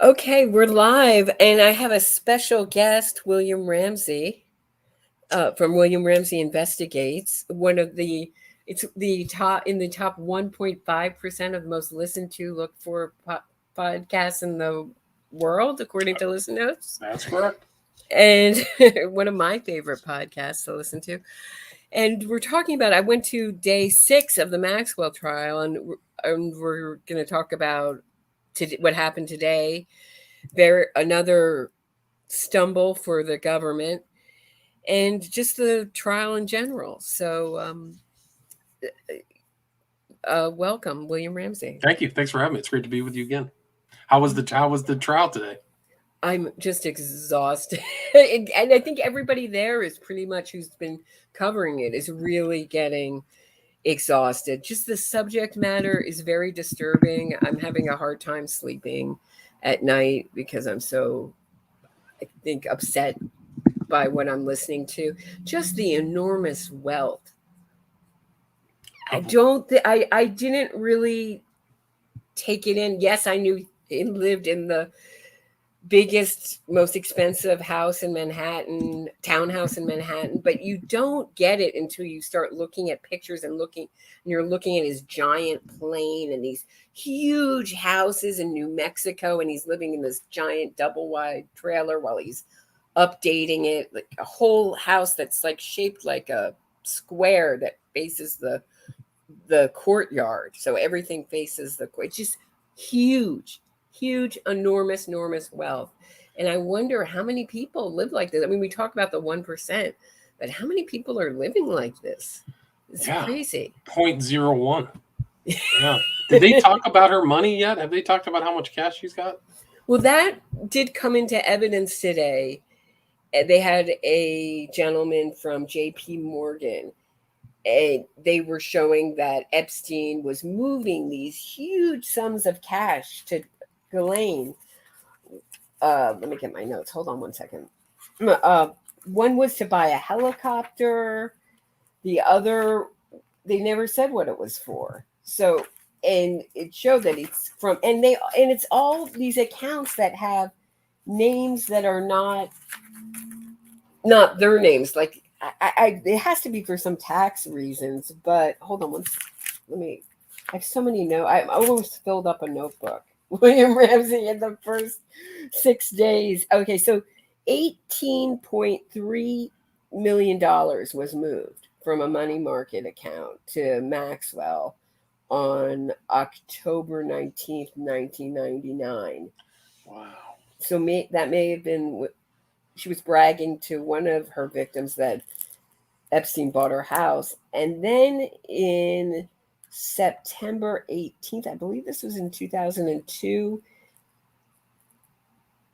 Okay, we're live, and I have a special guest, William Ramsey, from William Ramsey Investigates. It's the top in the top 1.5% of most listened to look for podcasts in the world, according to Listen Notes. That's correct. And one of my favorite podcasts to listen to. And we're talking about, I went to day 6 of the Maxwell trial, and we're going to talk about what happened today. Another stumble for the government, and just the trial in general. So welcome, William Ramsey. Thank you. Thanks for having me. It's great to be with you again. How was the trial today? I'm just exhausted. And I think everybody there is pretty much, who's been covering it, is really getting exhausted. Just the subject matter is very disturbing. I'm having a hard time sleeping at night because I'm so, I think, upset by what I'm listening to. Just the enormous wealth. I didn't really take it in. Yes, I knew he lived in the biggest, most expensive house in Manhattan, townhouse in Manhattan, but you don't get it until you start looking at pictures and you're looking at his giant plane and these huge houses in New Mexico, and he's living in this giant double wide trailer while he's updating it, like a whole house that's like shaped like a square that faces the courtyard, so everything faces the court. It's just huge, enormous wealth. And I wonder how many people live like this. I mean, we talk about the 1%, but how many people are living like this? It's crazy. 0.01. Yeah. Did they talk about her money yet? Have they talked about how much cash she's got? Well, that did come into evidence today. They had a gentleman from JP Morgan, and they were showing that Epstein was moving these huge sums of cash to Ghislaine. Let me get my notes. Hold on one second. One was to buy a helicopter. The other, they never said what it was for. So, and it showed that it's from, and it's all these accounts that have names that are not their names. Like, it has to be for some tax reasons, but hold on I have so many notes. I almost filled up a notebook. William Ramsey in the first 6 days. Okay, so $18.3 million was moved from a money market account to Maxwell on October 19th, 1999. Wow. So that may have been, she was bragging to one of her victims that Epstein bought her house. And then in September 18th, I believe this was in 2002,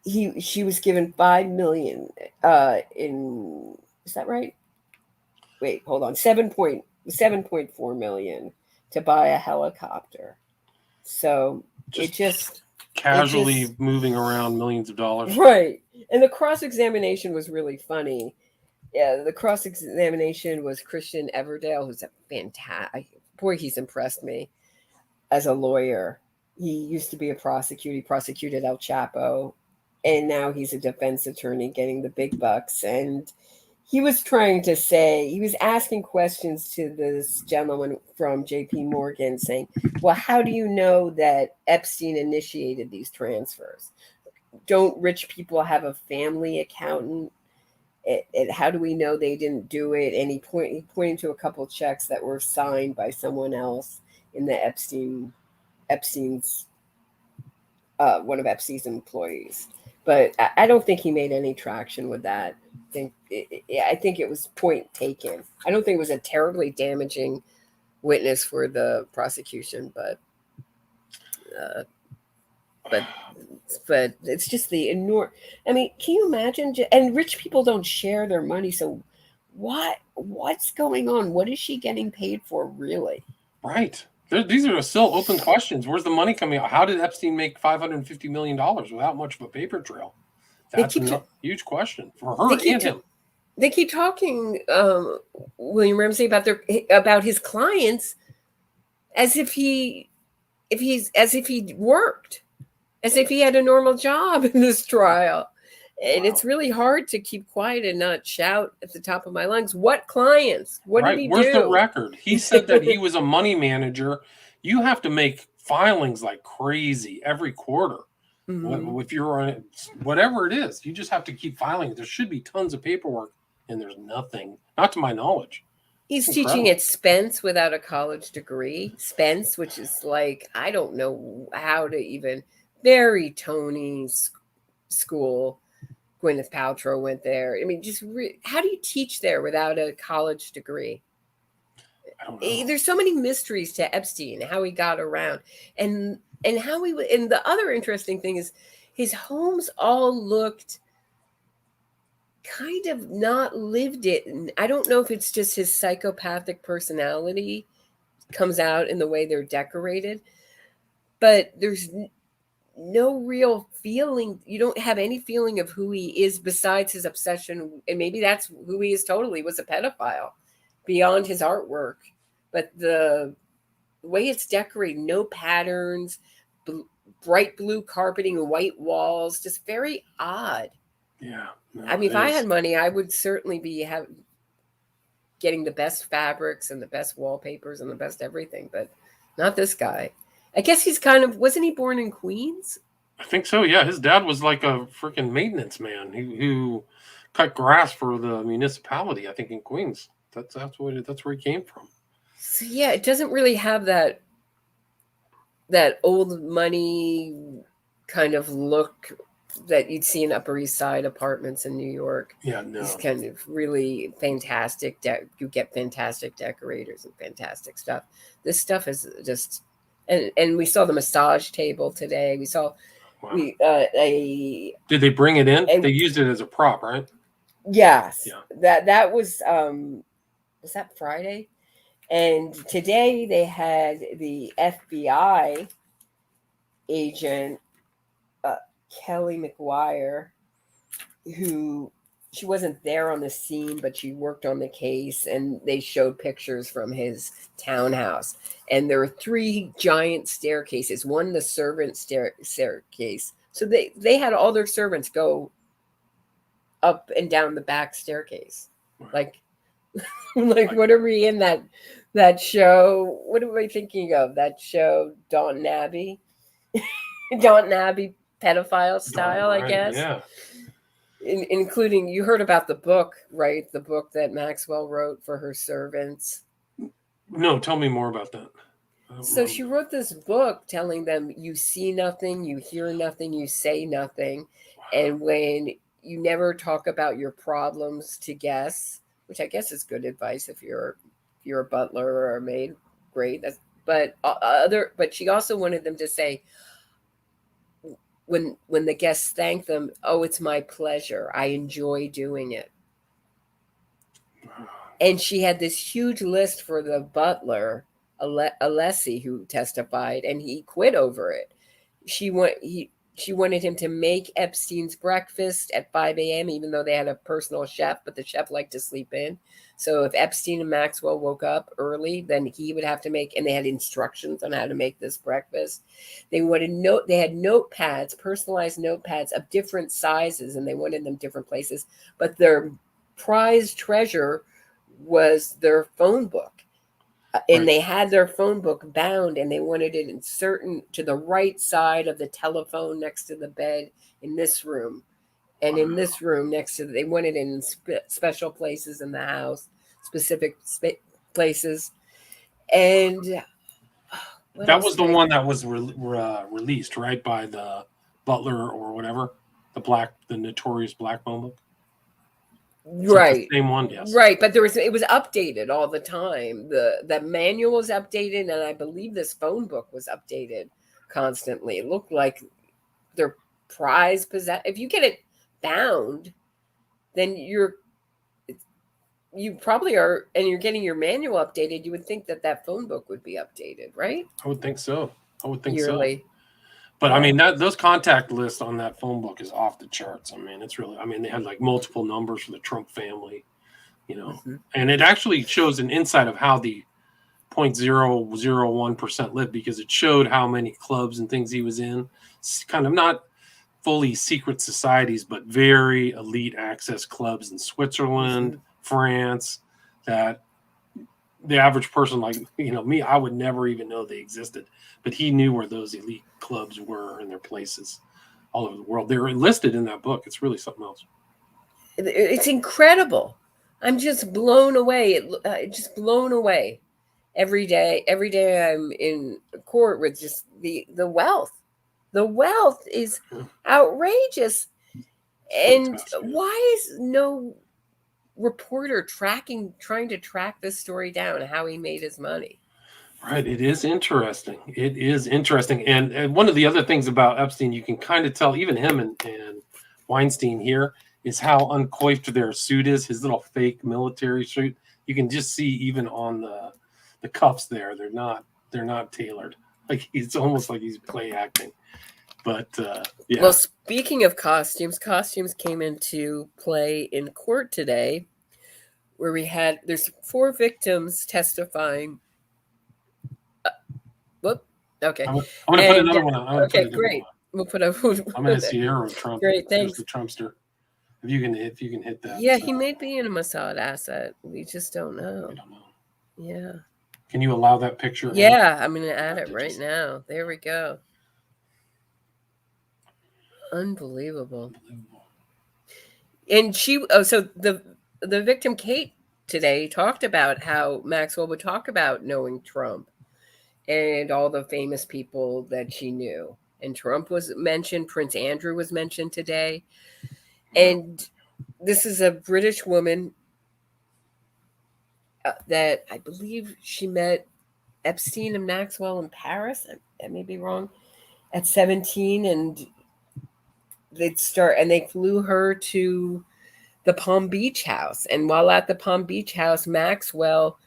she was given $5 million in, is that right? Wait, hold on. 7.4 million to buy a helicopter. So it just casually moving around millions of dollars. Right. And the cross-examination was really funny. Yeah, the cross-examination was Christian Everdale, who's a fantastic, boy, he's impressed me as a lawyer. He used to be a prosecutor. He prosecuted El Chapo, and now he's a defense attorney getting the big bucks. And he was he was asking questions to this gentleman from JP Morgan saying, well, how do you know that Epstein initiated these transfers? Don't rich people have a family accountant? How do we know they didn't do it? And he pointed to a couple of checks that were signed by someone else in the Epstein's one of Epstein's employees. But I don't think he made any traction with that. I think it was point taken. I don't think it was a terribly damaging witness for the prosecution, but it's just the enormous. I mean, can you imagine? And rich people don't share their money, so what's going on? What is she getting paid for, really? Right. These are still open questions. Where's the money coming out? How did Epstein make $550 million without much of a paper trail? That's a huge question for her and him. They keep talking, William Ramsey, about his clients as if he worked. as if he had a normal job in this trial. And Wow. it's really hard to keep quiet and not shout at the top of my lungs. What clients? What did he Where's do? the record? He said that he was a money manager. You have to make filings like crazy every quarter. Mhm. If you're on whatever it is, you just have to keep filing. There should be tons of paperwork, and there's nothing, not to my knowledge. He's teaching at Spence without a college degree. Spence, which is like, I don't know how to even, very Tony school. Gwyneth Paltrow went there. I mean, just how do you teach there without a college degree? I don't know. There's so many mysteries to Epstein, how he got around, and how he. And the other interesting thing is, his homes all looked kind of not lived in. I don't know if it's just his psychopathic personality comes out in the way they're decorated, but there's no real feeling. You don't have any feeling of who he is besides his obsession, and maybe that's who he is totally, was a pedophile beyond his artwork. But the way it's decorated, no patterns, bright blue carpeting, white walls, just very odd. Yeah. No, I mean, if I had money, I would certainly be getting the best fabrics and the best wallpapers and the best everything, but not this guy. I guess he's kind of, wasn't he born in Queens? I think so. Yeah, his dad was like a freaking maintenance man who cut grass for the municipality. I think in Queens. That's where he came from. So yeah, it doesn't really have that old money kind of look that you'd see in Upper East Side apartments in New York. Yeah, no. It's kind of really fantastic. You get fantastic decorators and fantastic stuff. This stuff is just, and we saw the massage table today. We saw, Wow. Did they bring it in? They used it as a prop, right? Yes. Yeah. That was that Friday? And today they had the FBI agent, Kelly McGuire, who, she wasn't there on the scene, but she worked on the case, and they showed pictures from his townhouse. And there were 3 giant staircases, one the servant staircase. So they had all their servants go up and down the back staircase. Like what are we in that show? What are we thinking of? That show, Downton Abbey? Downton Abbey pedophile style, right, I guess. Yeah. Including, you heard about the book, right? The book that Maxwell wrote for her servants. No, tell me more about that. So she wrote this book telling them, you see nothing, you hear nothing, you say nothing. Wow. And when you never talk about your problems to guests, which I guess is good advice if you're a butler or a maid, great. But she also wanted them to say, when the guests thank them, oh, it's my pleasure, I enjoy doing it. And she had this huge list for the butler, Alessi, who testified, and he quit over it. She wanted him to make Epstein's breakfast at 5 a.m., even though they had a personal chef, but the chef liked to sleep in. So if Epstein and Maxwell woke up early, then he would have to make, and they had instructions on how to make this breakfast. They had notepads, personalized notepads of different sizes, and they wanted them different places. But their prized treasure was their phone book. And they had their phone book bound, and they wanted it to the right side of the telephone next to the bed in this room. And in this room next to, they wanted it in special places in the house, specific places. And that was the one that was released, right, by the butler or whatever, the notorious black phone book. Right. The same one, yes. Right, but it was updated all the time. The manual was updated, and I believe this phone book was updated constantly. It looked like their prize if you get it bound, then you probably are, and you're getting your manual updated, you would think that phone book would be updated, right? I would think so. Yearly. But I mean, those contact lists on that phone book is off the charts. I mean, it's really, they had like multiple numbers for the Trump family, and it actually shows an insight of how the 0.001% lit because it showed how many clubs and things he was in. It's kind of not fully secret societies, but very elite access clubs in Switzerland, France, that the average person like, me, I would never even know they existed. But he knew where those elite clubs were and their places all over the world. They're listed in that book. It's really something else. It's incredible. I'm just blown away. Just blown away. Every day I'm in court with just the wealth. The wealth is outrageous. And why is no reporter trying to track this story down, how he made his money? Right. It is interesting. It is interesting. And one of the other things about Epstein, you can kind of tell, even him and Weinstein here, is how uncoiffed their suit is. His little fake military suit. You can just see even on the cuffs there, they're not tailored. Like it's almost like he's play acting. But yeah. Well, speaking of costumes came into play in court today, where there's 4 victims testifying. Whoop. Okay. I'm going to put another one on. Okay, great. We'll put a. I'm going to see Sierra Trump. Great, thanks. There's the Trumpster. If you can hit that. Yeah, he may be in a Mossad asset. We just don't know. We don't know. Yeah. Can you allow that picture? Yeah, I'm going to add it right now. There we go. Unbelievable. And so the victim Kate today talked about how Maxwell would talk about knowing Trump and all the famous people that she knew. And Trump was mentioned. Prince Andrew was mentioned today. And this is a British woman that I believe she met Epstein and Maxwell in Paris. I may be wrong. At 17, and they flew her to the Palm Beach house. And while at the Palm Beach house, Maxwell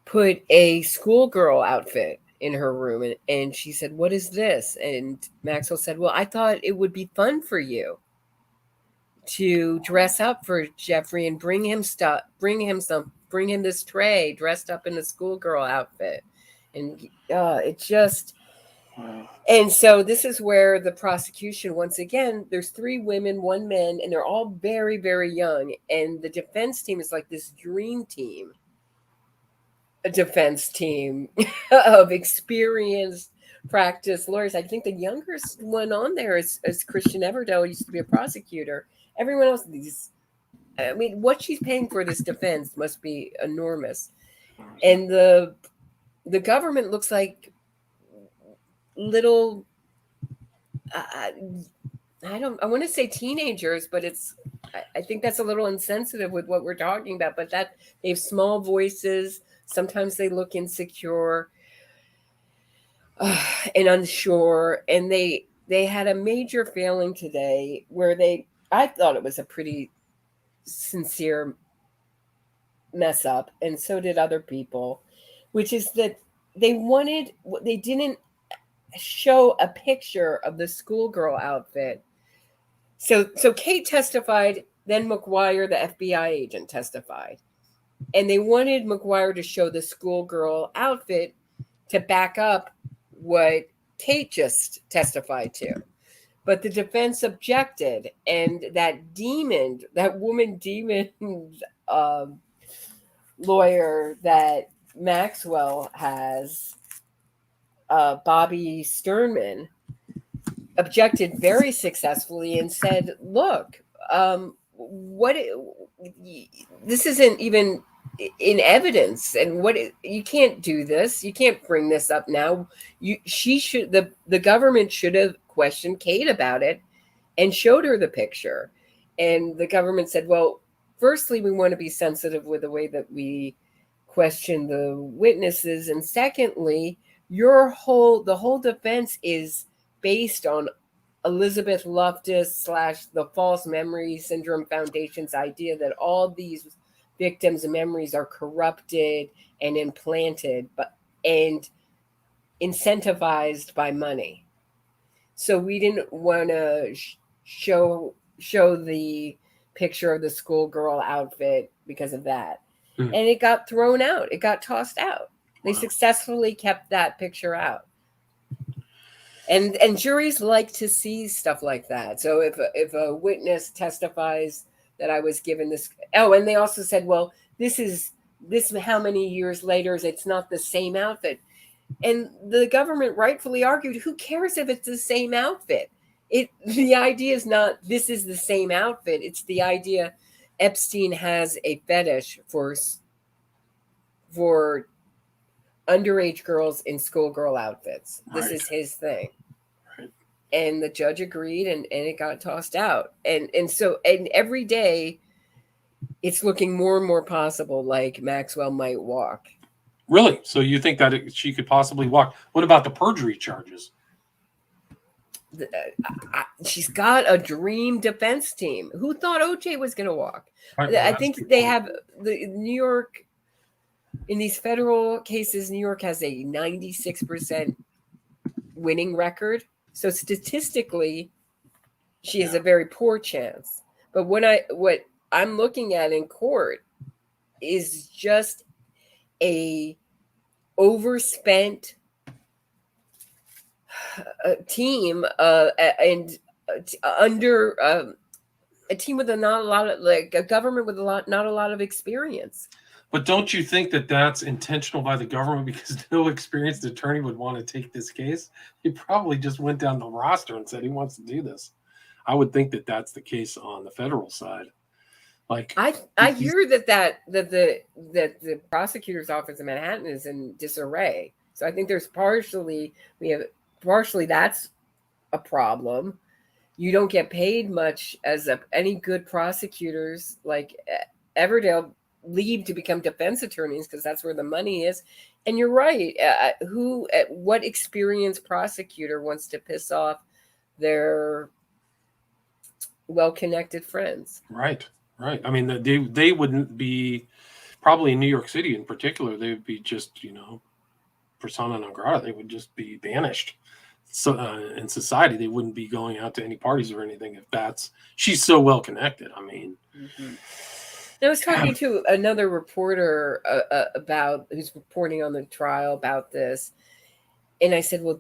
put a schoolgirl outfit in her room. And she said, "What is this?" And Maxwell said, "Well, I thought it would be fun for you to dress up for Jeffrey and bring him this tray dressed up in a schoolgirl outfit." And it just... Wow. And so this is where the prosecution, once again, there's 3 women, 1 man, and they're all very, very young. And the defense team is like this dream team, a defense team of experienced, practiced lawyers. I think the youngest one on there is Christian Everdoe, used to be a prosecutor. Everyone else, what she's paying for this defense must be enormous. And the government looks like little, I want to say teenagers, but I think that's a little insensitive with what we're talking about, but that they have small voices. Sometimes they look insecure and unsure. And they had a major failing today where I thought it was a pretty sincere mess up. And so did other people, which is that they didn't show a picture of the schoolgirl outfit. So Kate testified, then McGuire, the FBI agent, testified. And they wanted McGuire to show the schoolgirl outfit to back up what Kate just testified to. But the defense objected, and that woman demon lawyer that Maxwell has, Bobby Sternman, objected very successfully and said, "Look, this isn't even in evidence, and you can't do this. You can't bring this up now. The government should have questioned Kate about it and showed her the picture." And the government said, "Well, firstly, we want to be sensitive with the way that we question the witnesses, and secondly, the whole defense is based on Elizabeth Loftus / the False Memory Syndrome Foundation's idea that all these victims' memories are corrupted and implanted and incentivized by money. So we didn't want to show the picture of the schoolgirl outfit because of that." And it got thrown out. It got tossed out. They Wow. successfully kept that picture out. And juries like to see stuff like that. So if a witness testifies that I was given this, and they also said, well, this how many years later, it's not the same outfit. And the government rightfully argued, who cares if it's the same outfit? The idea is not this is the same outfit. It's the idea Epstein has a fetish for underage girls in schoolgirl outfits. This is his thing. Right. And the judge agreed, and it got tossed out. And every day it's looking more and more possible like Maxwell might walk. Really? So you think that she could possibly walk? What about the perjury charges? She's got a dream defense team. Who thought OJ was going to walk? Right, I think they have the New York, in these federal cases, New York has a 96% winning record. So statistically, she has a very poor chance. But what I'm looking at in court is just a overspent team and under a team with not a lot of, like, a government with not a lot of experience. But don't you think that that's intentional by the government, because no experienced attorney would want to take this case? He probably just went down the roster and said he wants to do this. I would think that that's the case on the federal side. Like, I hear that the prosecutor's office in Manhattan is in disarray. So I think there's partially that's a problem. You don't get paid much as any good prosecutors like Everdale leave to become defense attorneys because that's where the money is. And you're right. What experienced prosecutor wants to piss off their well-connected friends? Right. I mean, they wouldn't be, probably in New York City in particular, they would be just, persona non grata. They would just be banished. So in society, they wouldn't be going out to any parties or anything if she's so well connected. I mean, I was talking to another reporter who's reporting on the trial about this, and I said, well,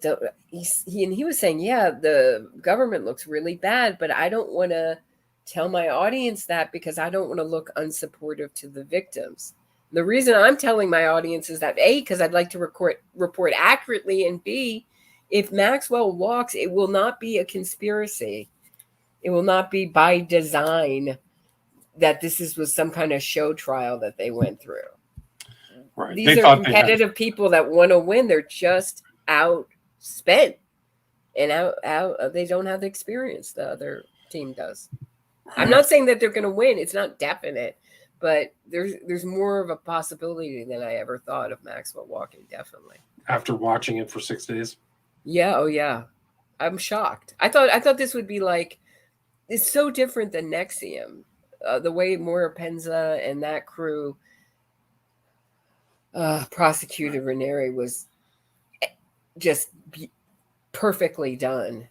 he was saying, yeah, the government looks really bad, but I don't want to tell my audience that because I don't want to look unsupportive to the victims. The reason I'm telling my audience is that A, because I'd like to report accurately, and B, if Maxwell walks, it will not be a conspiracy. It will not be by design that this was some kind of show trial that they went through. Right. These are competitive people that want to win. They're just outspent and out. They don't have the experience the other team does. I'm not saying that they're going to win. It's not definite, but there's more of a possibility than I ever thought of Maxwell walking. Definitely. After watching it for 6 days. Yeah. Oh yeah. I'm shocked. I thought this would be like, it's so different than NXIVM. The way Moira Penza and that crew prosecuted Raniere was just perfectly done.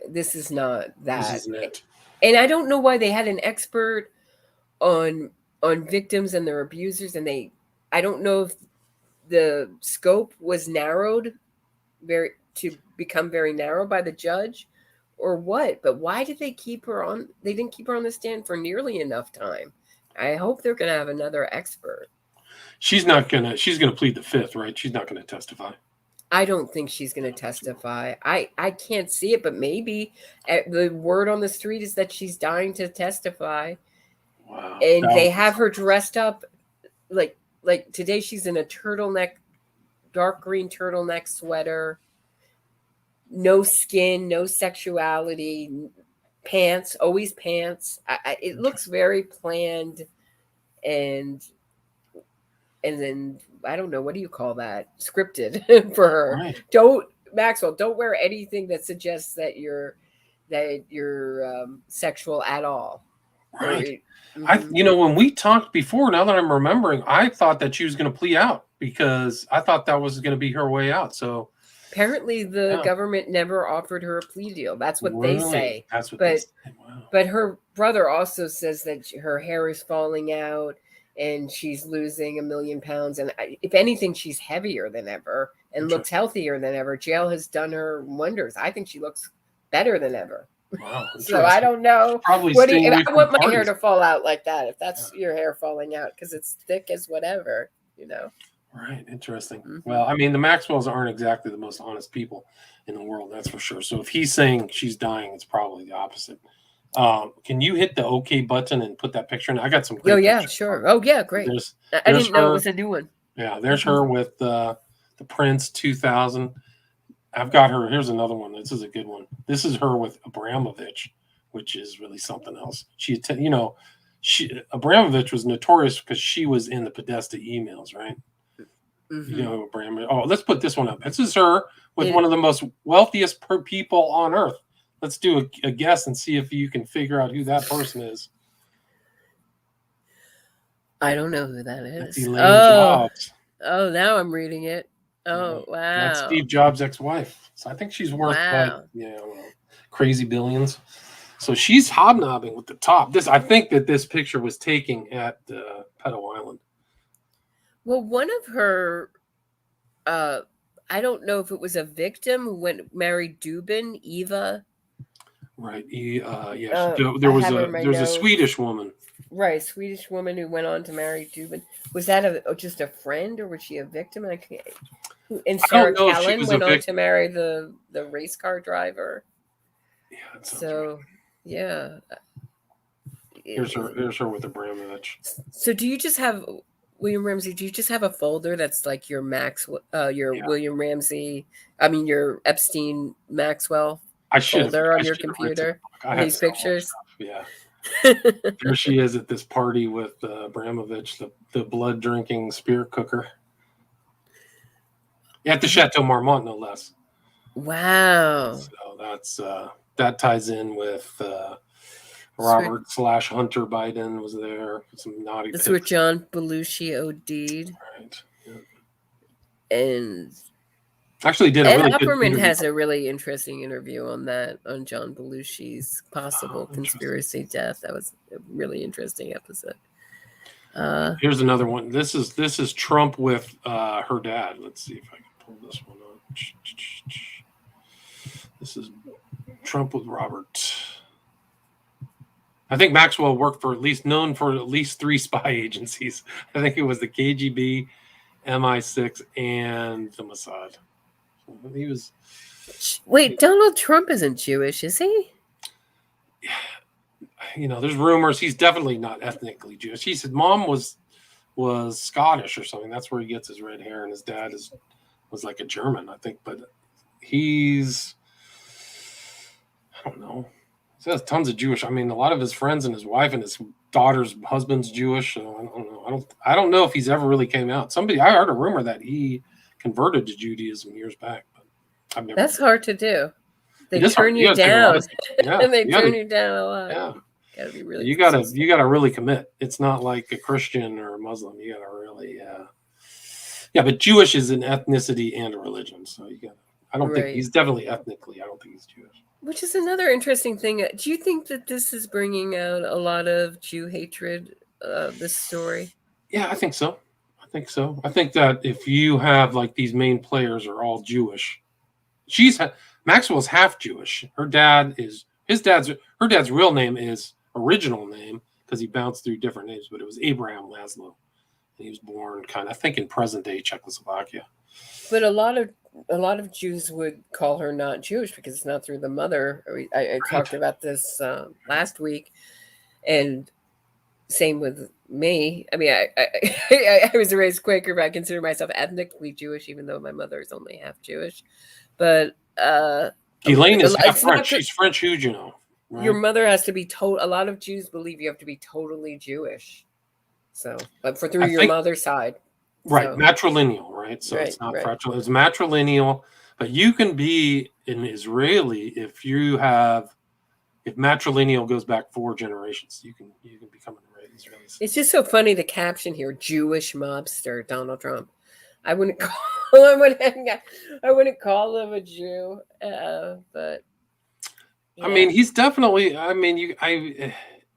This is not that. This isn't it. And I don't know why they had an expert on victims and their abusers, and I don't know if the scope was narrowed to become very narrow by the judge or what, but why did they keep her on? They didn't keep her on the stand for nearly enough time. I hope they're going to have another expert. She's going to plead the fifth, right? She's not going to testify. I don't think she's going to testify. I can't see it, but maybe the word on the street is that she's dying to testify. Wow. And they have her dressed up like today. She's in a turtleneck, dark green turtleneck sweater, no skin, no sexuality, pants, always pants. It looks very planned, and then I don't know, what do you call that? Scripted for her. Right. Maxwell, don't wear anything that suggests that you're sexual at all. Right. When we talked before, now that I'm remembering, I thought that she was going to plea out because I thought that was going to be her way out. So apparently the government never offered her a plea deal. That's what they say. That's what they say. Wow. But her brother also says that her hair is falling out and she's losing 1,000,000 pounds. And if anything, she's heavier than ever and looks healthier than ever. Jail has done her wonders. I think she looks better than ever. Wow. So I don't know. Probably What do you, staying I away want from my hair parties. to fall out like that. If that's your hair falling out, because it's thick as whatever, you know. Right. Interesting. Mm-hmm. Well, I mean, the Maxwells aren't exactly the most honest people in the world, that's for sure. So if he's saying she's dying, it's probably the opposite. Can you hit the OK button and put that picture in? I got some great pictures. Sure. Oh, yeah, great. I didn't know it was a new one. Yeah, there's her with the Prince 2000. I've got her. Here's another one. This is a good one. This is her with Abramovich, which is really something else. Abramovich was notorious because she was in the Podesta emails, right? Mm-hmm. You know, Abramovich. Oh, let's put this one up. This is her with one of the most wealthiest people on earth. Let's do a guess and see if you can figure out who that person is. I don't know who that is. That's Elaine Jobs. Oh, now I'm reading it. Oh, wow. That's Steve Jobs' ex-wife. So I think she's worth crazy billions. So she's hobnobbing with the top. I think that this picture was taken at Pedo Island. Well, one of her, I don't know if it was a victim who married Dubin, Eva. Right. There was a Swedish woman. Right, Swedish woman who went on to marry Dubin. Was that just a friend, or was she a victim? And Sarah Callan went on to marry the race car driver. Yeah. So, right. Yeah. Here's her with Abramovich. So, do you just have William Ramsey? Do you just have a folder that's like your William Ramsey? I mean, your Epstein Maxwell folder on your computer. These pictures. Yeah. There she is at this party with Abramovich, the blood drinking spirit cooker. At the Chateau Marmont, no less. Wow. So that ties in with Robert / Hunter Biden was there. Some naughty. That's where John Belushi OD'd. Right. Yeah. And actually did a really good Opperman has a really interesting interview on John Belushi's possible conspiracy death. That was a really interesting episode. Here's another one. This is Trump with her dad. Let's see if I can pull this one up. This is Trump with Robert. I think Maxwell worked known for at least 3 spy agencies. I think it was the KGB, MI6, and the Mossad. He was. Wait, Donald Trump isn't Jewish, is he? You know, there's rumors he's definitely not ethnically Jewish. He said mom was Scottish or something. That's where he gets his red hair, and his dad was like a German, I think. But he's, I don't know. He has tons of Jewish. I mean, a lot of his friends and his wife and his daughter's husband's Jewish. So I don't know. I don't know if he's ever really came out. I heard a rumor that he converted to Judaism years back, but I've never. That's hard to do. They turn you down, and they turn you down a lot. Yeah, gotta be really. You gotta really commit. It's not like a Christian or a Muslim. You gotta really. But Jewish is an ethnicity and a religion, so you got. I don't think he's definitely ethnically. I don't think he's Jewish. Which is another interesting thing. Do you think that this is bringing out a lot of Jew hatred? This story. Yeah, I think so. I think that if you have like these main players are all Jewish, Maxwell's half Jewish. Her dad's real name is original name because he bounced through different names, but it was Abraham Laszlo. And he was born I think in present day Czechoslovakia. But a lot of Jews would call her not Jewish because it's not through the mother. I talked about this last week, and same with me. I mean, I was raised Quaker, but I consider myself ethnically Jewish, even though my mother is only half Jewish. But Elaine is half French. She's French Huguenot. Right? Your mother has to be a lot of Jews believe you have to be totally Jewish. So, but through your mother's side. Right, so, matrilineal, right? So it's not fractional, it's matrilineal, but you can be an Israeli if matrilineal goes back 4 generations, you can become an Israeli. It's just so funny the caption here, Jewish mobster Donald Trump. I wouldn't call him a Jew, but yeah. I mean, he's definitely.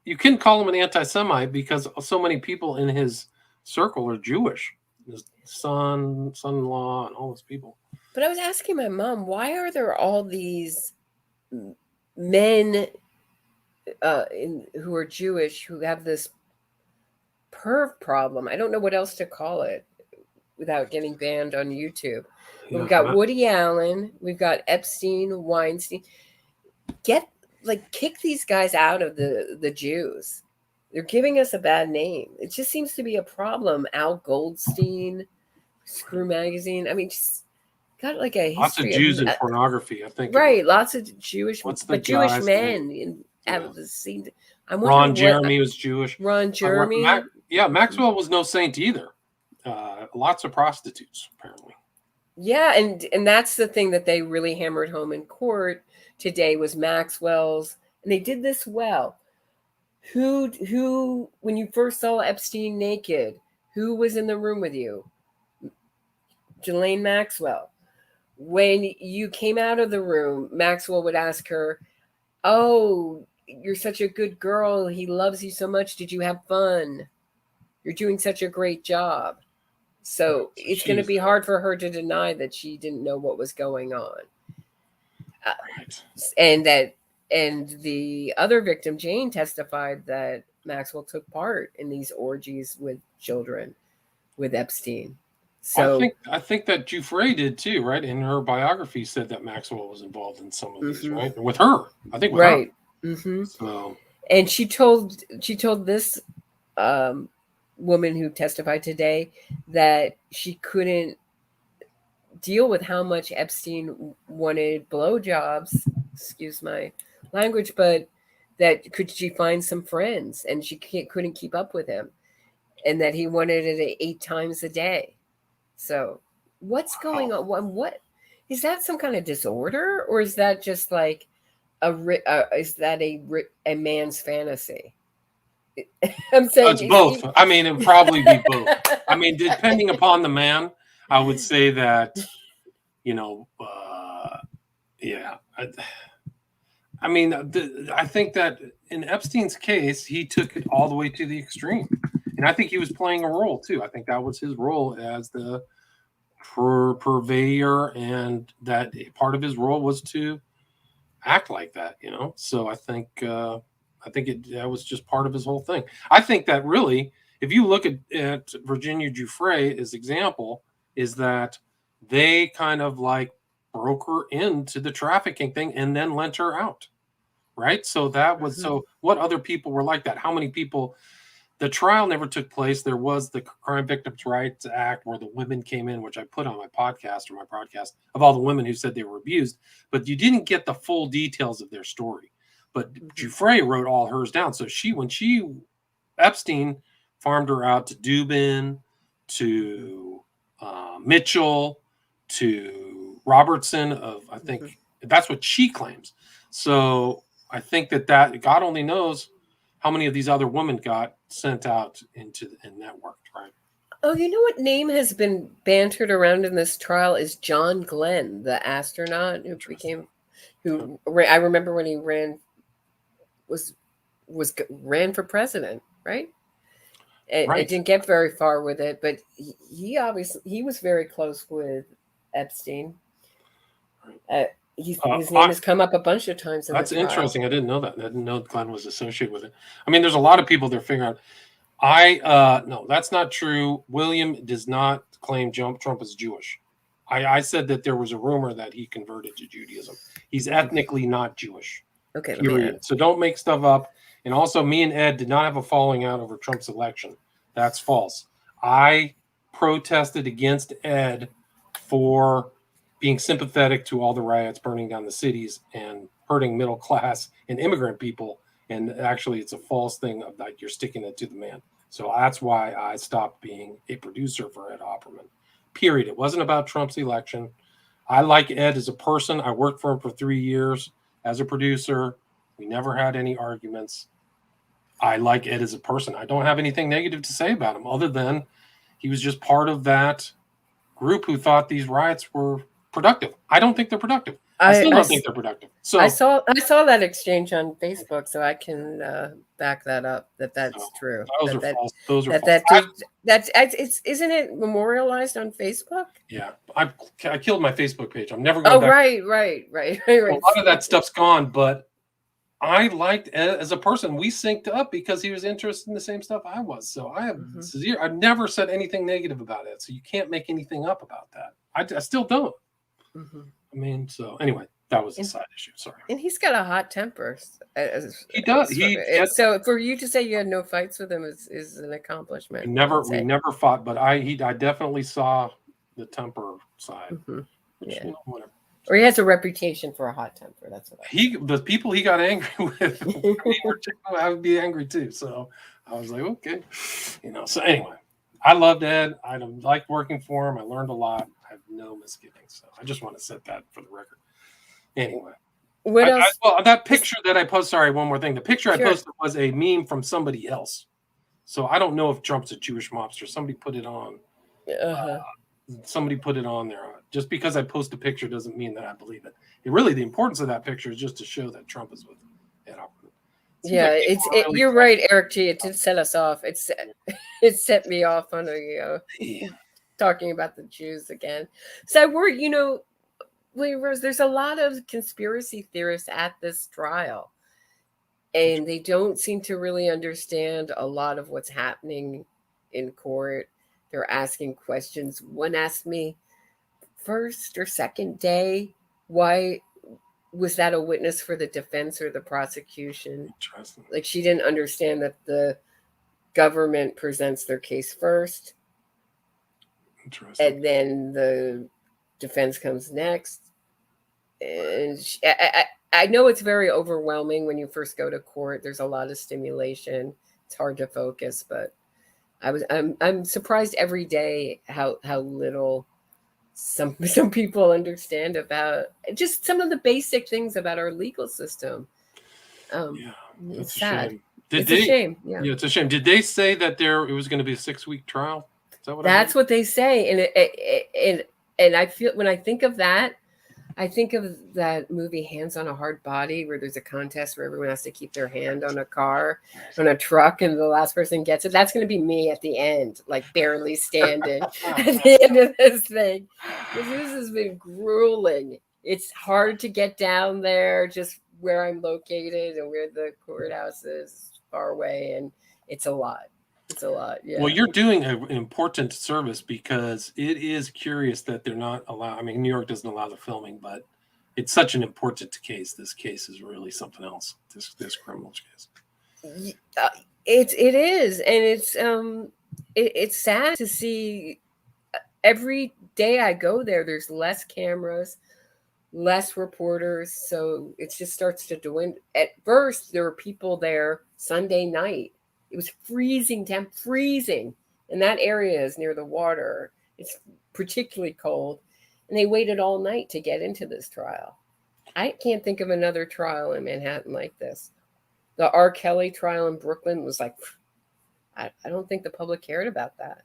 you couldn't call him an anti-Semite because so many people in his circle are Jewish. His son-in-law, and all those people. But I was asking my mom, why are there all these men who are Jewish who have this perv problem? I don't know what else to call it without getting banned on YouTube. Yeah, we've got Woody Allen, we've got Epstein, Weinstein. Kick these guys out of the Jews. They're giving us a bad name. It just seems to be a problem. Al Goldstein, Screw Magazine. I mean, just got like a history. Lots of Jews in pornography, I think. Right, lots of Jewish, Jewish men out of the scene. Ron Jeremy was Jewish. Ron Jeremy. Maxwell was no saint either. Lots of prostitutes, apparently. Yeah, and that's the thing that they really hammered home in court today was Maxwell's, and they did this well. Who when you first saw Epstein naked, who was in the room with you? Ghislaine Maxwell. When you came out of the room, Maxwell would ask her, "Oh, you're such a good girl. He loves you so much. Did you have fun? You're doing such a great job." So it's going to be hard for her to deny that she didn't know what was going on. And the other victim, Jane, testified that Maxwell took part in these orgies with children with Epstein. So I think that Giuffre did too, right? In her biography, said that Maxwell was involved in some of these, right? With her, I think. With right. Her. Mm-hmm. So, and she told this woman who testified today that she couldn't deal with how much Epstein wanted blowjobs. Excuse my language, but that could she find some friends, and she couldn't keep up with him, and that he wanted it 8 times a day. So what's going on? What is that? Some kind of disorder, or is that just like is that a man's fantasy? I'm saying it's both. I mean, it'd probably be both. I mean, depending upon the man, I would say that, yeah. I mean, I think that in Epstein's case, he took it all the way to the extreme. And I think he was playing a role, too. I think that was his role as the purveyor, and that part of his role was to act like that, So I think that was just part of his whole thing. I think that really, if you look at Virginia Giuffre as example, is that they kind of like broke her into the trafficking thing and then lent her out, right? So that was so. What other people were like that? How many people? The trial never took place. There was the Crime Victims' Rights Act where the women came in, which I put on my podcast or my broadcast of all the women who said they were abused, but you didn't get the full details of their story. But Giuffre wrote all hers down. So when Epstein farmed her out to Dubin, to Mitchell, to Robertson I think that's what she claims. So I think that God only knows how many of these other women got sent out and networked, right? Oh, you know what name has been bantered around in this trial is John Glenn, the astronaut who I remember when he ran for president, right? And it didn't get very far with it, but he was very close with Epstein. His name has come up a bunch of times. That's interesting. I didn't know that. I didn't know Glenn was associated with it. I mean, there's a lot of people they're figuring out. No, that's not true. William does not claim Trump is Jewish. I said that there was a rumor that he converted to Judaism. He's ethnically not Jewish. Okay. So don't make stuff up. And also, me and Ed did not have a falling out over Trump's election. That's false. I protested against Ed for being sympathetic to all the riots, burning down the cities, and hurting middle class and immigrant people. And actually, it's a false thing of that you're sticking it to the man. So that's why I stopped being a producer for Ed Opperman. Period. It wasn't about Trump's election. I like Ed as a person. I worked for him for 3 years as a producer. We never had any arguments. I like Ed as a person. I don't have anything negative to say about him other than he was just part of that group who thought these riots were productive. I don't think they're productive. I still I don't s- think they're productive. So, I saw that exchange on Facebook, so I can back that up. so That's true. those are false. Those are That false. that did that's it's isn't it memorialized on Facebook? Yeah, I killed my Facebook page. I'm never going Oh, back. right. A lot of that stuff's gone, but I liked as a person. We synced up because he was interested in the same stuff I was. So I have Mhm. zero. I've never said anything negative about it. So you can't make anything up about that. I still don't. Mhm. I mean, so anyway, that was a And, side issue. Sorry. and he's got a hot temper. He does. He gets. So for you to say you had no fights with him is an accomplishment. I would We say. never fought, but I definitely saw the temper side, Mhm. which Yeah. whatever. Or he has a reputation for a hot temper. That's what The people he got angry with, I would be angry too. So I was like, okay, So anyway, I loved Ed. I liked working for him. I learned a lot. I have no misgivings. So I just want to set that for the record. Anyway, What else? well, that picture that I posted. Sorry, one more thing. The picture I Sure. posted was a meme from somebody else. So I don't know if Trump's a Jewish mobster. Somebody put it on. Somebody put it on there. Just because I post a picture doesn't mean that I believe it. Really, the importance of that picture is just to show that Trump is with Ed Opperman. Yeah, really you're right, Eric G. It did set us off. It set me off on talking about the Jews again. So I worry, William Rose, there's a lot of conspiracy theorists at this trial, and they don't seem to really understand a lot of what's happening in court. They're asking questions. One asked me, first or second day, why was that a witness for the defense or the prosecution? Interesting. Like, she didn't understand that the government presents their case first, and then the defense comes next. And I know it's very overwhelming when you first go to court. There's a lot of stimulation. It's hard to focus, but I'm surprised every day how little some people understand about just some of the basic things about our legal system. It's sad. It's a shame. Yeah, it's a shame. Did they say that it was going to be a 6-week trial? Is that what that's what they say, and I feel when I think of that, I think of that movie Hands on a Hard Body, where there's a contest where everyone has to keep their hand on a car, on a truck, and the last person gets it. That's going to be me at the end, like barely standing at the end of this thing. Because this has been grueling. It's hard to get down there, just where I'm located and where the courthouse is, far away, and it's a lot. It's a lot. Yeah. Well, you're doing an important service because it is curious that they're not allowed. I mean, New York doesn't allow the filming, but it's such an important case. This case is really something else. This criminal case. It is, and it's sad to see. Every day I go there, there's less cameras, less reporters, so it just starts to dwindle. At first, there were people there Sunday night. It was freezing, and that area is near the water. It's particularly cold, and they waited all night to get into this trial. I can't think of another trial in Manhattan like this. The R. Kelly trial in Brooklyn was like, I don't think the public cared about that.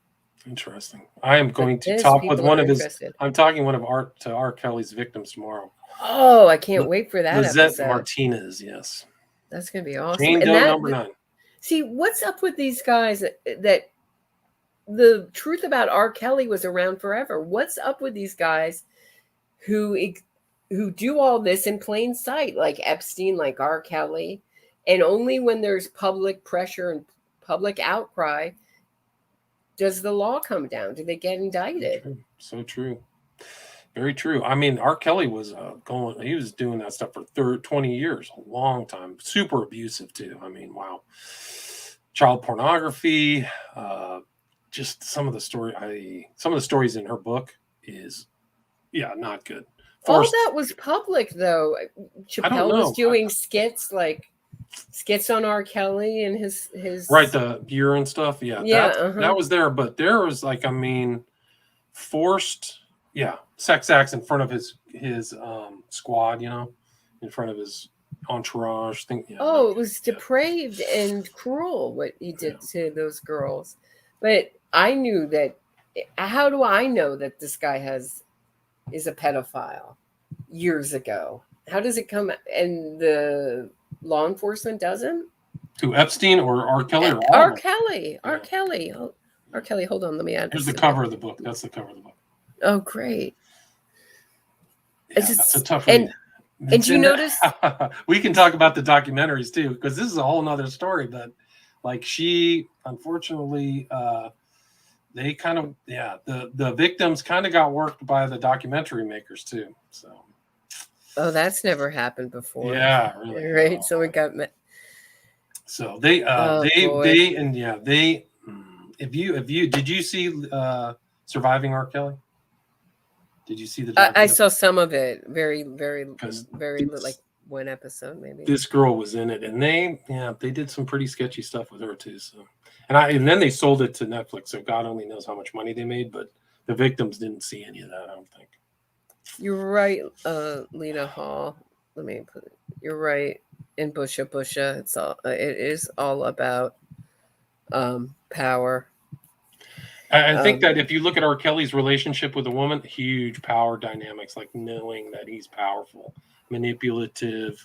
Interesting. I am going to talk with one of interested. I'm talking one of R. Kelly's victims tomorrow. Oh, I can't wait for that Lizette episode. Martinez, yes. That's going to be awesome. Jane Doe number 9. See, what's up with these guys that the truth about R. Kelly was around forever? What's up with these guys who do all this in plain sight, like Epstein, like R. Kelly, and only when there's public pressure and public outcry does the law come down? Do they get indicted? So true. Very true. I mean, R. Kelly was he was doing that stuff for 20 years, a long time. Super abusive too. I mean, wow. Child pornography, just some of the stories in her book is, not good. All that was public, though. Chappelle was doing skits on R. Kelly and his right, the urine stuff. Yeah, that was there, but there was forced sex acts in front of his squad, in front of his entourage thing. It was depraved and cruel what he did to those girls. But I knew that. How do I know that this guy is a pedophile? years ago. How does it come? And the law enforcement doesn't? To Epstein or R. Kelly or all R. of them? Kelly. Yeah. R. Kelly. Oh, R. Kelly. Hold on. Let me add Here's this the to cover of the book. That's the cover of the book. Oh, great. Yeah, that's a tough read. And you notice we can talk about the documentaries too, because this is a whole nother story. But like she, unfortunately, they kind of the victims kind of got worked by the documentary makers too. So. Oh, that's never happened before. Yeah, really. Right. Oh. So we got. So they did you see Surviving R. Kelly? Did you see the? I saw some of it. Very like one episode maybe. This girl was in it, and they did some pretty sketchy stuff with her too. So, and then they sold it to Netflix. So God only knows how much money they made, but the victims didn't see any of that. I don't think. You're right, Lena Hall. Let me put it. You're right. In Busha, it is all about power. I think that if you look at R. Kelly's relationship with a woman, huge power dynamics, like knowing that he's powerful, manipulative.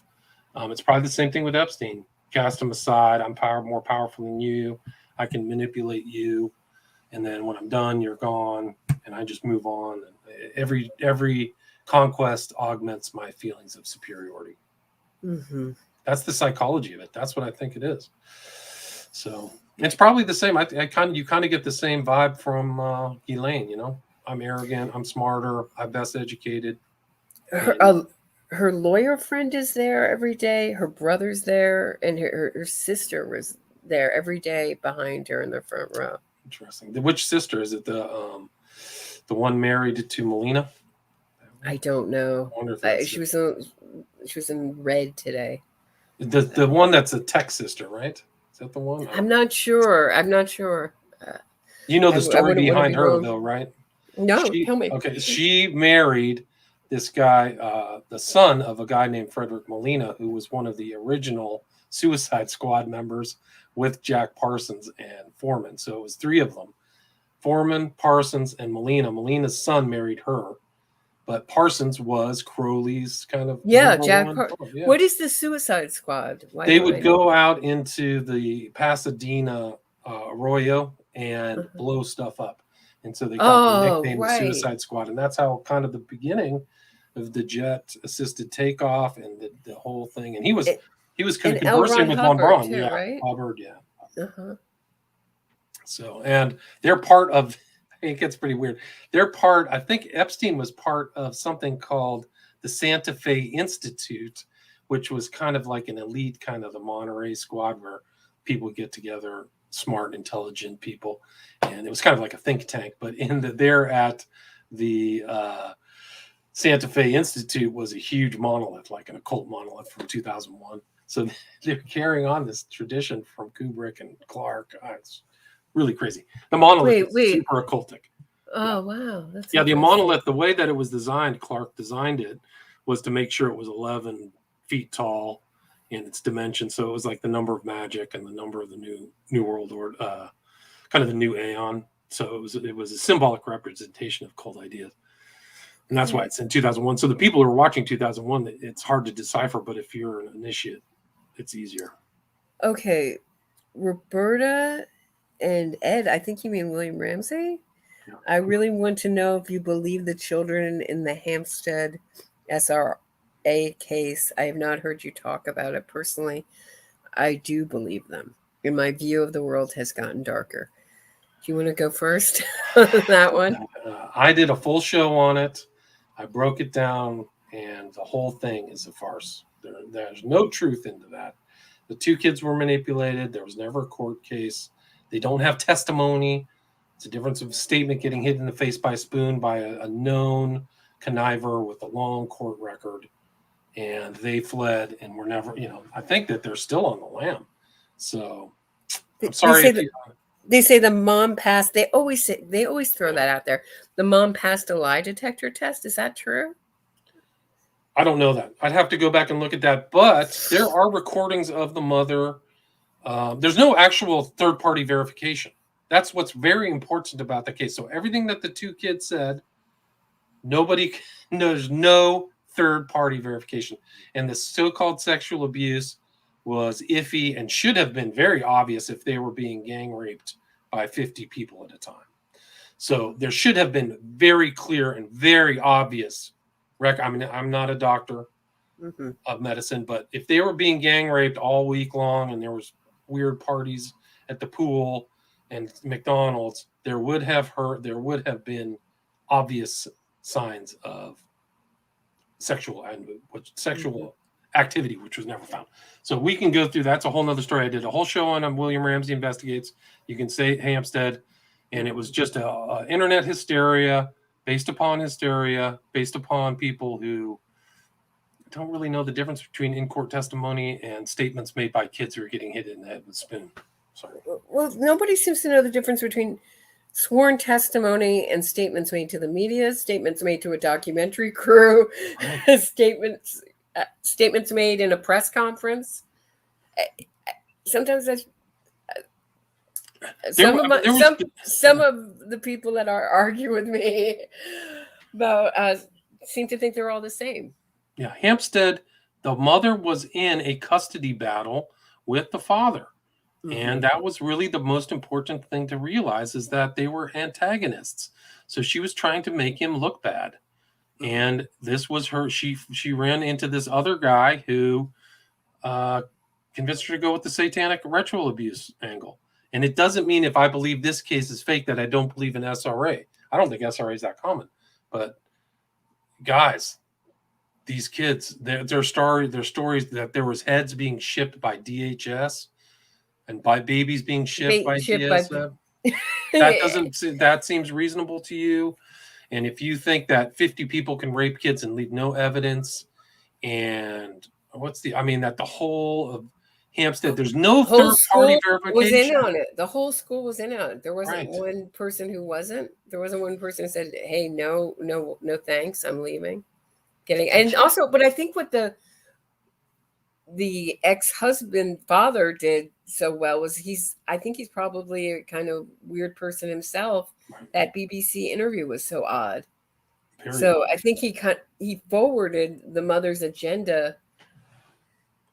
It's probably the same thing with Epstein. Cast him aside. I'm more powerful than you. I can manipulate you, and then when I'm done, you're gone, and I just move on. Every conquest augments my feelings of superiority. Mm-hmm. That's the psychology of it. That's what I think it is. So it's probably the same. You kind of get the same vibe from Ghislaine. You know, I'm arrogant. I'm smarter. I'm best educated. Her lawyer friend is there every day. Her brother's there, and her sister was there every day behind her in the front row. Interesting. Which sister is it? The one married to Melina? I don't know. She was in red today. The one that's a tech sister, right? Is that the one? I'm not sure. You know the story behind her, though, right? No, tell me. Okay, she married this guy, the son of a guy named Frederick Molina, who was one of the original Suicide Squad members with Jack Parsons and Foreman. So it was three of them. Foreman, Parsons, and Molina. Molina's son married her. But Parsons was Crowley's kind of Jack. What is the Suicide Squad? They would go out into the Pasadena Arroyo and blow stuff up, and so they got the nickname the Suicide Squad, and that's how kind of the beginning of the jet-assisted takeoff and the whole thing. And he was kind of conversing with Von Braun, right? Hubbard, Uh-huh. So, and they're part of. It gets pretty weird. I think Epstein was part of something called the Santa Fe Institute, which was kind of like an elite kind of the Monterey squad where people get together, smart, intelligent people. And it was kind of like a think tank, but there at the Santa Fe Institute was a huge monolith, like an occult monolith from 2001. So they're carrying on this tradition from Kubrick and Clark. It's really crazy. The monolith is super occultic. Oh, wow. That's the monolith, the way that it was designed, Clark designed it, was to make sure it was 11 feet tall in its dimension. So it was like the number of magic and the number of the new world order, kind of the new aeon. So it was a symbolic representation of cult ideas. And that's why it's in 2001. So the people who are watching 2001, it's hard to decipher, but if you're an initiate, it's easier. Okay. Roberta and Ed, I think you mean William Ramsey. Yeah. I really want to know if you believe the children in the Hampstead SRA case. I have not heard you talk about it personally. I do believe them. And my view of the world has gotten darker. Do you want to go first on that one? I did a full show on it. I broke it down, and the whole thing is a farce. There's no truth into that. The two kids were manipulated. There was never a court case. They don't have testimony. It's a difference of a statement getting hit in the face by a spoon by a known conniver with a long court record. And they fled and were never, I think that they're still on the lam. So I'm sorry. They say the mom passed. They always throw that out there. The mom passed a lie detector test. Is that true? I don't know that. I'd have to go back and look at that. But there are recordings of the mother. There's no actual third-party verification. That's what's very important about the case. So everything that the two kids said, there's no third-party verification. And the so-called sexual abuse was iffy and should have been very obvious if they were being gang raped by 50 people at a time. So there should have been very clear and very obvious I mean, I'm not a doctor of medicine, but if they were being gang raped all week long and there was weird parties at the pool and McDonald's, there would have been obvious signs of sexual activity, which was never found. So we can go through. That's a whole nother story. I did a whole show on William Ramsey Investigates. You can say Hampstead, and it was just a internet hysteria based upon people who don't really know the difference between in-court testimony and statements made by kids who are getting hit in the head with a spoon. Sorry. Well, nobody seems to know the difference between sworn testimony and statements made to the media, statements made to a documentary crew, statements made in a press conference. Sometimes some of the people that argue with me about seem to think they're all the same. Yeah, Hampstead, the mother was in a custody battle with the father. And that was really the most important thing to realize, is that they were antagonists. So she was trying to make him look bad. And this was her. She ran into this other guy who convinced her to go with the satanic ritual abuse angle. And it doesn't mean if I believe this case is fake that I don't believe in SRA. I don't think SRA is that common. But guys, these kids, their stories that there was heads being shipped by DHS and by babies being shipped by DSF. That seems reasonable to you. And if you think that 50 people can rape kids and leave no evidence, and that the whole of Hampstead, there's no third-party verification. Was in on it. The whole school was in on it. There wasn't one person who wasn't. There wasn't one person who said, "Hey, no, thanks, I'm leaving." And also, but I think what the ex-husband father did so well was I think he's probably a kind of weird person himself. That BBC interview was so odd. So I think he forwarded the mother's agenda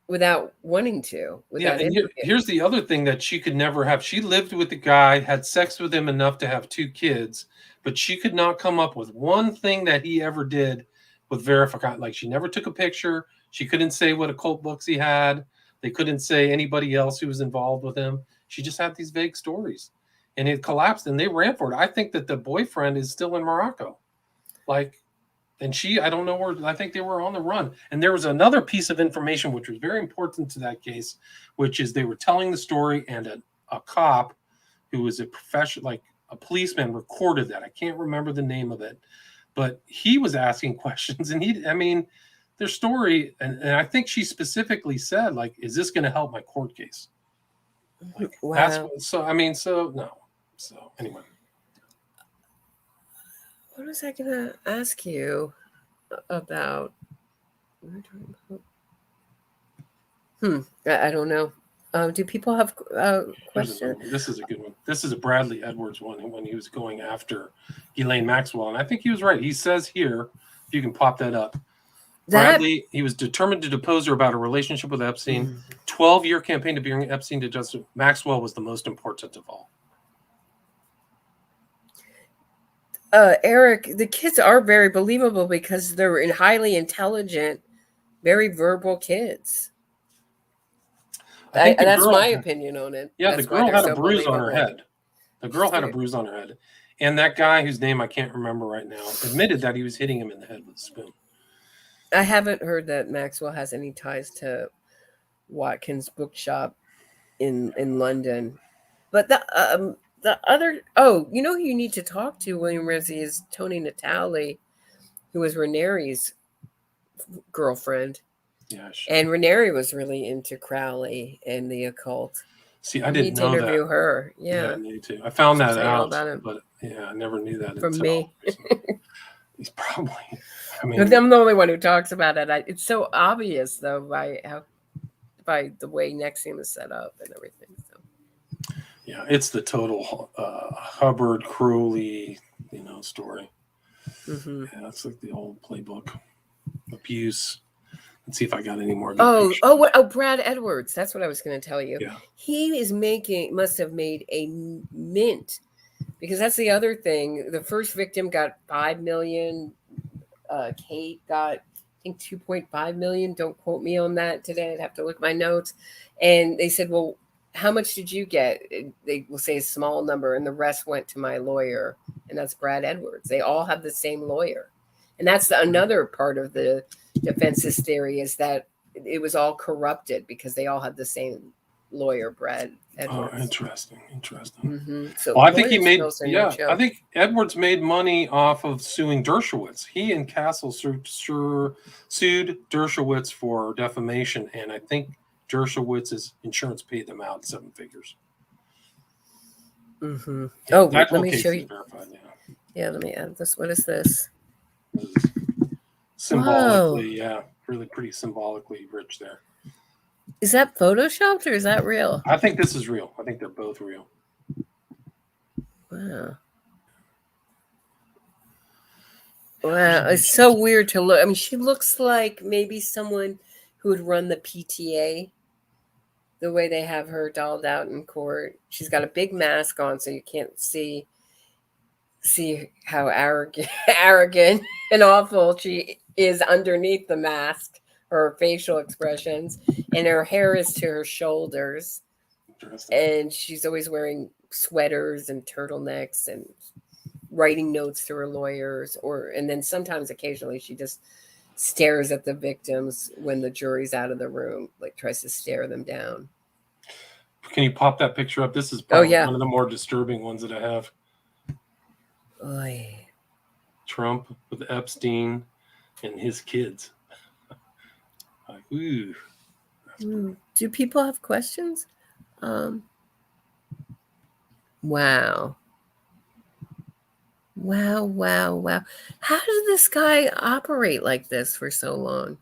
without wanting to. And here's the other thing that she could never have. She lived with the guy, had sex with him enough to have 2 kids, but she could not come up with one thing that he ever did with verification. Like, she never took a picture. She couldn't say what occult books he had. They couldn't say anybody else who was involved with him. She just had these vague stories. And it collapsed, and they ran for it. I think that the boyfriend is still in Morocco. And I don't know where, I think they were on the run. And there was another piece of information which was very important to that case, which is they were telling the story, and a cop who was a professional, like a policeman, recorded that. I can't remember the name of it, but he was asking questions, and their story, and I think she specifically said, like, is this going to help my court case? Wow. No. So anyway. What was I going to ask you about? I don't know. Do people have questions? This is a good one. This is a Bradley Edwards one, when he was going after Ghislaine Maxwell. And I think he was right. He says here, if you can pop that up, Bradley, he was determined to depose her about a relationship with Epstein. 12-year campaign to bring Epstein to justice. Maxwell was the most important of all. Eric, the kids are very believable because they're highly intelligent, very verbal kids. That's my opinion on it. Yeah, the girl had a bruise on her head. The girl had a bruise on her head. And that guy, whose name I can't remember right now, admitted that he was hitting him in the head with a spoon. I haven't heard that Maxwell has any ties to Watkins Bookshop in London. But the other, who you need to talk to, William Ramsey, is Tony Natale, who was Ranieri's girlfriend. Yeah, sure. And Ranieri was really into Crowley and the occult. See, I didn't know that. You need to interview her. Yeah, I need to. I found that out, but I never knew that from me. So he's probably. I'm the only one who talks about it. It's so obvious, though, by the way NXIVM is set up and everything. So. Yeah, it's the total Hubbard Crowley, story. Yeah, it's like the old playbook. abuse. Let's see if I got any more. Brad Edwards. That's what I was going to tell you. Yeah. He must have made a mint, because that's the other thing. The first victim got $5 million. Kate got, I think, $2.5 million. Don't quote me on that today. I'd have to look at my notes. And they said, well, how much did you get? They will say a small number, and the rest went to my lawyer. And that's Brad Edwards. They all have the same lawyer. And that's another part of the defense's theory, is that it was all corrupted because they all had the same lawyer, Brad Edwards. Oh, interesting. Mm-hmm. So well, I think he made. No I think Edwards made money off of suing Dershowitz. He and Castle sued Dershowitz for defamation, and I think Dershowitz's insurance paid them out 7 figures. Mm-hmm. Oh, let me show you. Verified, yeah, let me add this. What is this? Symbolically, yeah, really pretty symbolically rich there. Is that photoshopped or is that real? I think this is real. I think they're both real. Wow. Wow, it's so weird to look. I mean, she looks like maybe someone who would run the PTA, the way they have her dolled out in court. She's got a big mask on, so you can't see how arrogant and awful she is underneath the mask, her facial expressions, and her hair is to her shoulders. And she's always wearing sweaters and turtlenecks and writing notes to her lawyers, and then sometimes occasionally she just stares at the victims when the jury's out of the room, like tries to stare them down. Can you pop that picture up? This is probably one of the more disturbing ones that I have. Oy. Trump with Epstein and his kids. Like, ooh. Do people have questions? Wow. How did this guy operate like this for so long?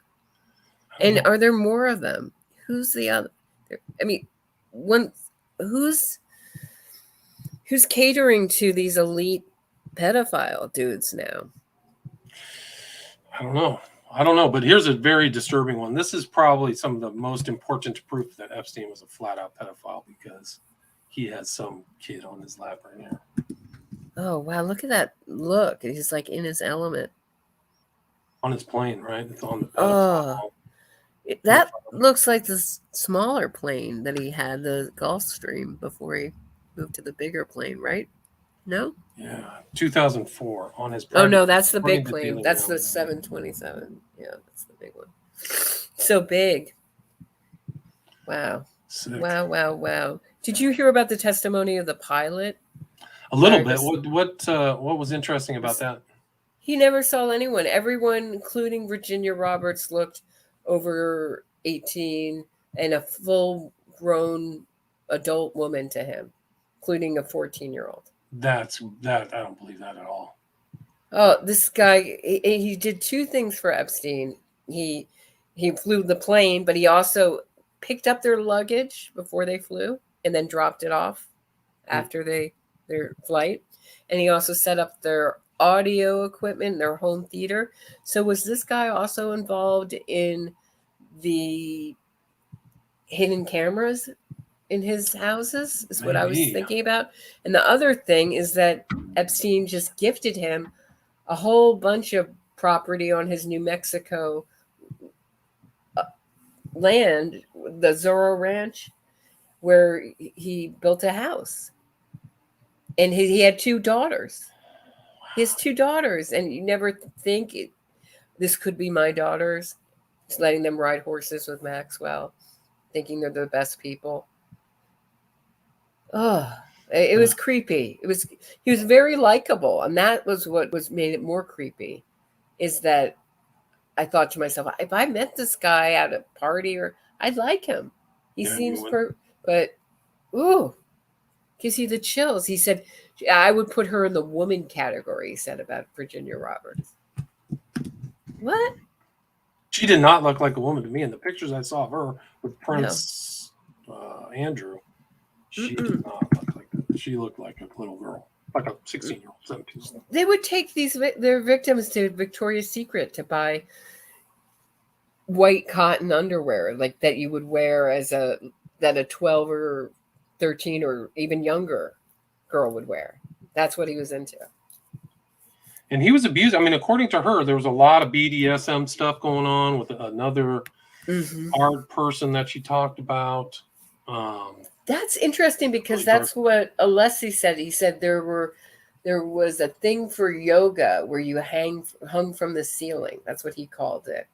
And are there more of them? Who's the other? I mean, who's catering to these elite pedophile dudes now? I don't know, but here's a very disturbing one. This is probably some of the most important proof that Epstein was a flat-out pedophile, because he has some kid on his lap right here. Oh, wow, look at that look. He's like in his element. On his plane, right? It's on the pedophile. That looks like the smaller plane that he had, the Gulfstream, before he moved to the bigger plane, right? No? Yeah, 2004 on his. Oh no, that's the big plane. That's the 727. Yeah, that's the big one. So big. Wow. Sick. Wow. Did you hear about the testimony of the pilot? A little bit. What was interesting about that? He never saw anyone. Everyone, including Virginia Roberts, looked over 18, and a full-grown adult woman to him, including a 14-year-old. That I don't believe that at all. Oh, this guy, he did 2 things for Epstein. He flew the plane, but he also picked up their luggage before they flew and then dropped it off after their flight. And he also set up their audio equipment, their home theater. So was this guy also involved in the hidden cameras in his houses? Is what I was thinking about. And the other thing is that Epstein just gifted him a whole bunch of property on his New Mexico land, the Zorro Ranch, where he built a house. And he had 2 daughters. He has 2 daughters, and you never think this could be my daughters. Just letting them ride horses with Maxwell, thinking they're the best people. Oh, it was creepy. He was very likable, and that was what made it more creepy. Is that I thought to myself, if I met this guy at a party, I'd like him. He seems but ooh. Gives you the chills. He said, I would put her in the woman category, he said about Virginia Roberts. What? She did not look like a woman to me. In the pictures I saw of her with Prince Andrew, she did not look like that. She looked like a little girl, like a 16-year-old, 17-year-old. They would take their victims to Victoria's Secret to buy white cotton underwear, like that you would wear that a 12 or 13 or even younger girl would wear. That's what he was into. And he was abused. I mean, according to her, there was a lot of BDSM stuff going on with another hard person that she talked about. That's interesting because that's what Alessi said. He said there was a thing for yoga where you hung from the ceiling. That's what he called it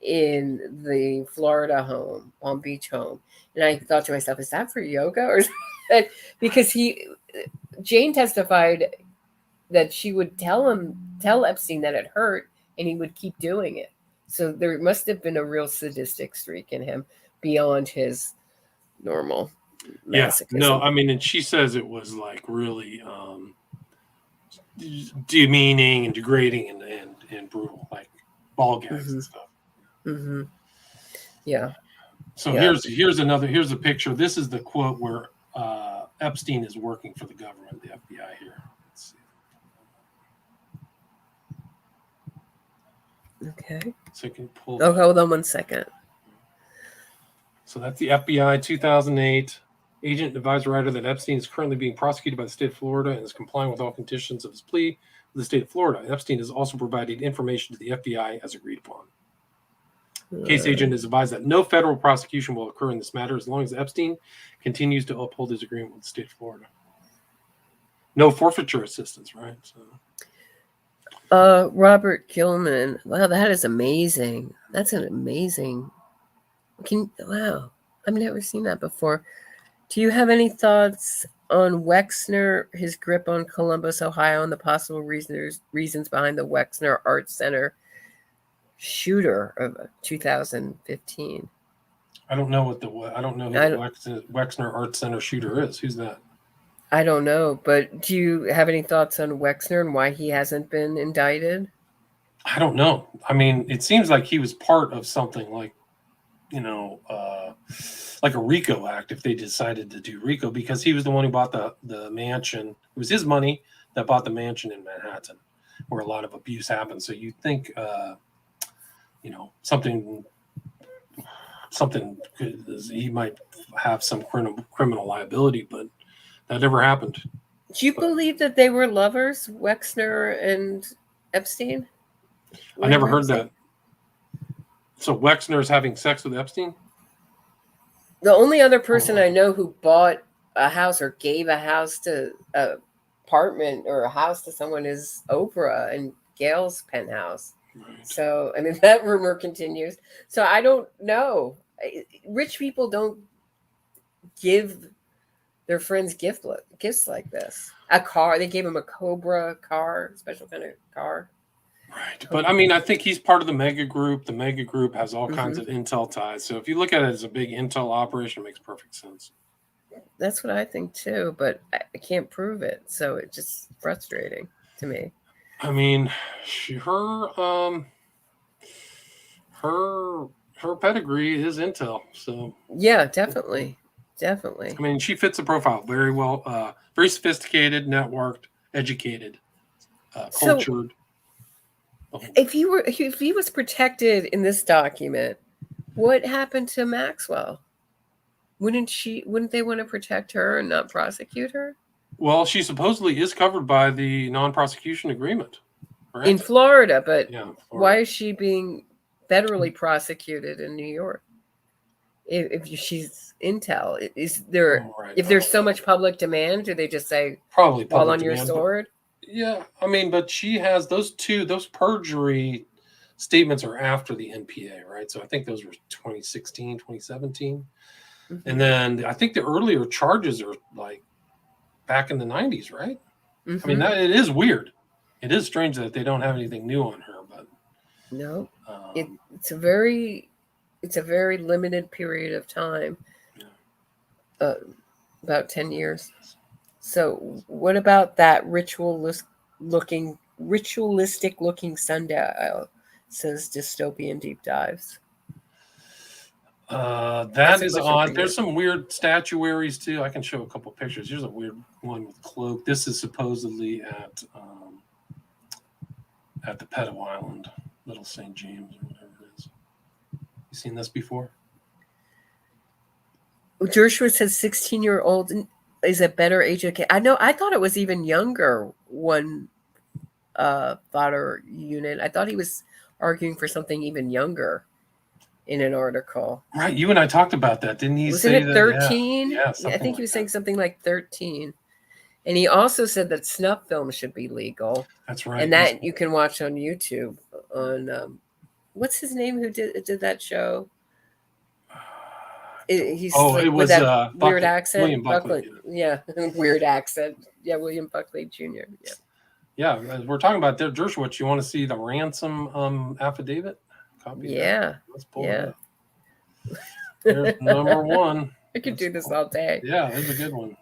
in the Florida home, Palm Beach home. And I thought to myself, is that for yoga or is that because Jane testified that she would tell Epstein that it hurt and he would keep doing it. So there must have been a real sadistic streak in him beyond his normal masochism. Yeah, no, I mean, and she says it was like really demeaning and degrading and brutal, like ball gags and stuff. Yeah. So here's a picture. This is the quote where Epstein is working for the government, the FBI here. Let's see. Okay. So I can pull. Oh, hold on 1 second. So that's the FBI 2008. Agent advised the writer that Epstein is currently being prosecuted by the state of Florida and is complying with all conditions of his plea with the state of Florida. Epstein has also provided information to the FBI as agreed upon. Case agent is advised that no federal prosecution will occur in this matter as long as Epstein continues to uphold his agreement with the state of Florida. No forfeiture assistance, right? So. Robert Gilman. Wow, that is amazing. That's an amazing. Wow, I've never seen that before. Do you have any thoughts on Wexner, his grip on Columbus, Ohio, and the possible reasons behind the Wexner Art Center shooter of 2015? I don't know who the Wexner Art Center shooter is. Who's that? I don't know, but do you have any thoughts on Wexner and why he hasn't been indicted? I don't know. I mean, it seems like he was part of something like, like a RICO act if they decided to do RICO, because he was the one who bought the mansion. It was his money that bought the mansion in Manhattan where a lot of abuse happened. So you think, something he might have some criminal liability, but that never happened. Do you believe that they were lovers, Wexner and Epstein? I never heard that. So Wexner is having sex with Epstein? The only other person I know who bought a house or gave a house to an apartment or a house to someone is Oprah and Gail's penthouse. Right. So, I mean, that rumor continues. So I don't know. Rich people don't give their friends gifts like this. A car. They gave him a Cobra car, special kind of car. Right. But I mean, I think he's part of the mega group. The mega group has all kinds of intel ties. So if you look at it as a big intel operation, it makes perfect sense. That's what I think too, but I can't prove it. So it's just frustrating to me. I mean, her pedigree is intel. So yeah, definitely. I mean, she fits the profile very well. Very sophisticated, networked, educated, cultured. If he was protected in this document, what happened to Maxwell? Wouldn't they want to protect her and not prosecute her? Well, she supposedly is covered by the non-prosecution agreement, right? In Florida, but Florida. Why is she being federally prosecuted in New York? If she's intel, is there? If there's so much public demand, do they just say probably fall on your sword? Yeah, I mean, but she has those perjury statements are after the NPA, right? So I think those were 2016, 2017. Mm-hmm. And then I think the earlier charges are like back in the 90s, right? Mm-hmm. I mean, it is weird. It is strange that they don't have anything new on her, but no, it's a very limited period of time, about 10 years. So what about that ritualistic looking sundial? Says Dystopian Deep Dives. That is odd. There's some weird statuaries too. I can show a couple pictures. Here's a weird one with cloak. This is supposedly at the Pedo Island, Little St. James or whatever it is. You seen this before? Dershowitz says 16-year-old is a better age. I know. I thought it was even younger. One fodder unit. I thought he was arguing for something even younger in an article. Right. You and I talked about that. Didn't he Wasn't say it that? 13? Yeah, I think he was saying something like 13. And he also said that snuff films should be legal. That's right. And that you can watch on YouTube on what's his name who did that show? He's it was that Buckley, weird accent. William Buckley. Yeah, weird accent. Yeah, William Buckley Jr. Yeah. Yeah, as we're talking about Dershowitz, you want to see the ransom affidavit? Copy that. Let's pull it up. There's number one. I could do this all day. Yeah, it's a good one.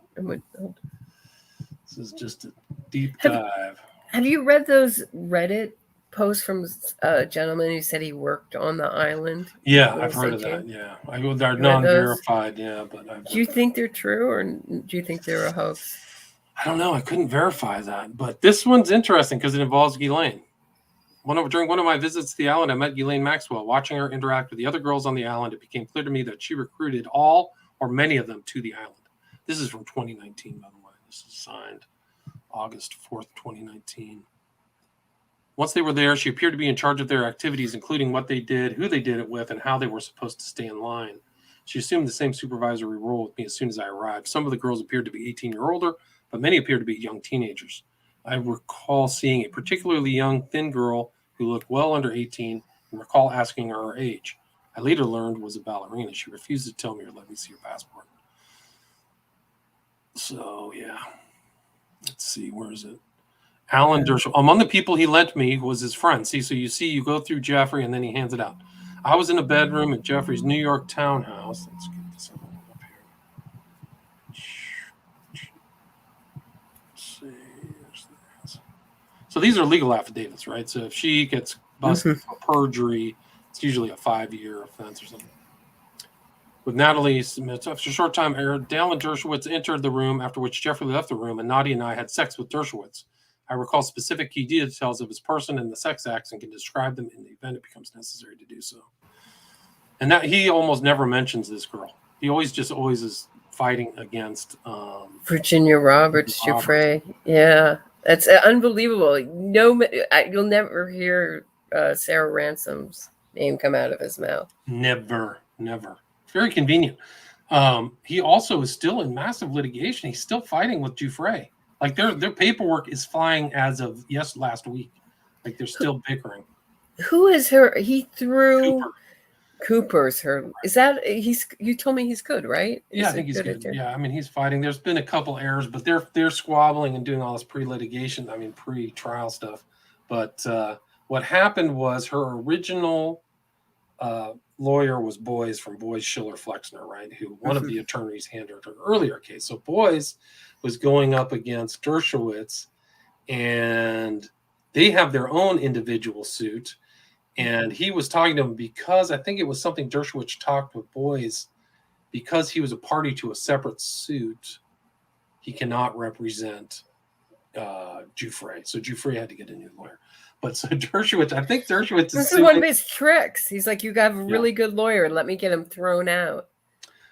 This is just a deep dive. Have you read those Reddit posts from a gentleman who said he worked on the island? Yeah, I've heard of that. Yeah, they're non-verified. Yeah, but do you think they're true, or do you think they're a hoax? I don't know. I couldn't verify that, but this one's interesting because it involves Ghislaine. During one of my visits to the island, I met Ghislaine Maxwell. Watching her interact with the other girls on the island, it became clear to me that she recruited all or many of them to the island. This is from 2019, by the way. This is signed August 4th, 2019. Once they were there, she appeared to be in charge of their activities, including what they did, who they did it with, and how they were supposed to stay in line. She assumed the same supervisory role with me as soon as I arrived. Some of the girls appeared to be 18 or older, but many appeared to be young teenagers. I recall seeing a particularly young, thin girl who looked well under 18 and recall asking her age. I later learned was a ballerina. She refused to tell me or let me see her passport. So, yeah. Let's see. Where is it? Alan Dershowitz. Among the people he lent me was his friend. See, so you go through Jeffrey and then he hands it out. I was in a bedroom at Jeffrey's New York townhouse. Let's get this up here. So these are legal affidavits, right? So if she gets busted for perjury, it's usually a 5-year offense or something. With Natalie Smith, after a short time, Dale and Dershowitz entered the room, after which Jeffrey left the room, and Nadia and I had sex with Dershowitz. I recall specific key details of his person and the sex acts and can describe them in the event it becomes necessary to do so. And that he almost never mentions this girl. He always is fighting against Virginia Roberts, Giuffre. Yeah, that's unbelievable. You'll never hear Sarah Ransom's name come out of his mouth. Never. Very convenient. He also is still in massive litigation. He's still fighting with Giuffre. Like their paperwork is flying as of last week. Like they're still bickering. Who is her? He threw Cooper's her. Is that you told me he's good, right? Yeah, I think he's good. Yeah, I mean he's fighting. There's been a couple errors, but they're squabbling and doing all this pre-litigation. I mean pre-trial stuff. But what happened was her original lawyer was Boyes from Boyes Schiller Flexner, right? Who one of the attorneys handled her earlier case. So Boyes was going up against Dershowitz, and they have their own individual suit. And he was talking to him because I think it was something Dershowitz talked with Boyes, because he was a party to a separate suit. He cannot represent Giuffre, so Giuffre had to get a new lawyer. But so Dershowitz, I think Dershowitz this is one of his tricks. He's like, you have a really good lawyer, let me get him thrown out.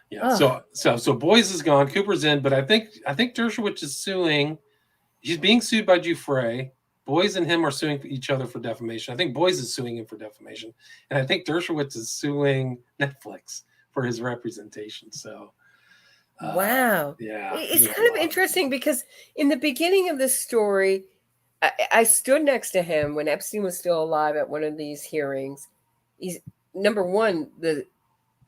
Yeah. So Boyes is gone, Cooper's in, but I think Dershowitz is suing. He's being sued by Giuffre. Boyes and him are suing each other for defamation. I think Boyes is suing him for defamation, and I think Dershowitz is suing Netflix for his representation. So. Wow. Yeah. It's kind of interesting because in the beginning of this story, I stood next to him when Epstein was still alive at one of these hearings. He's, number one, the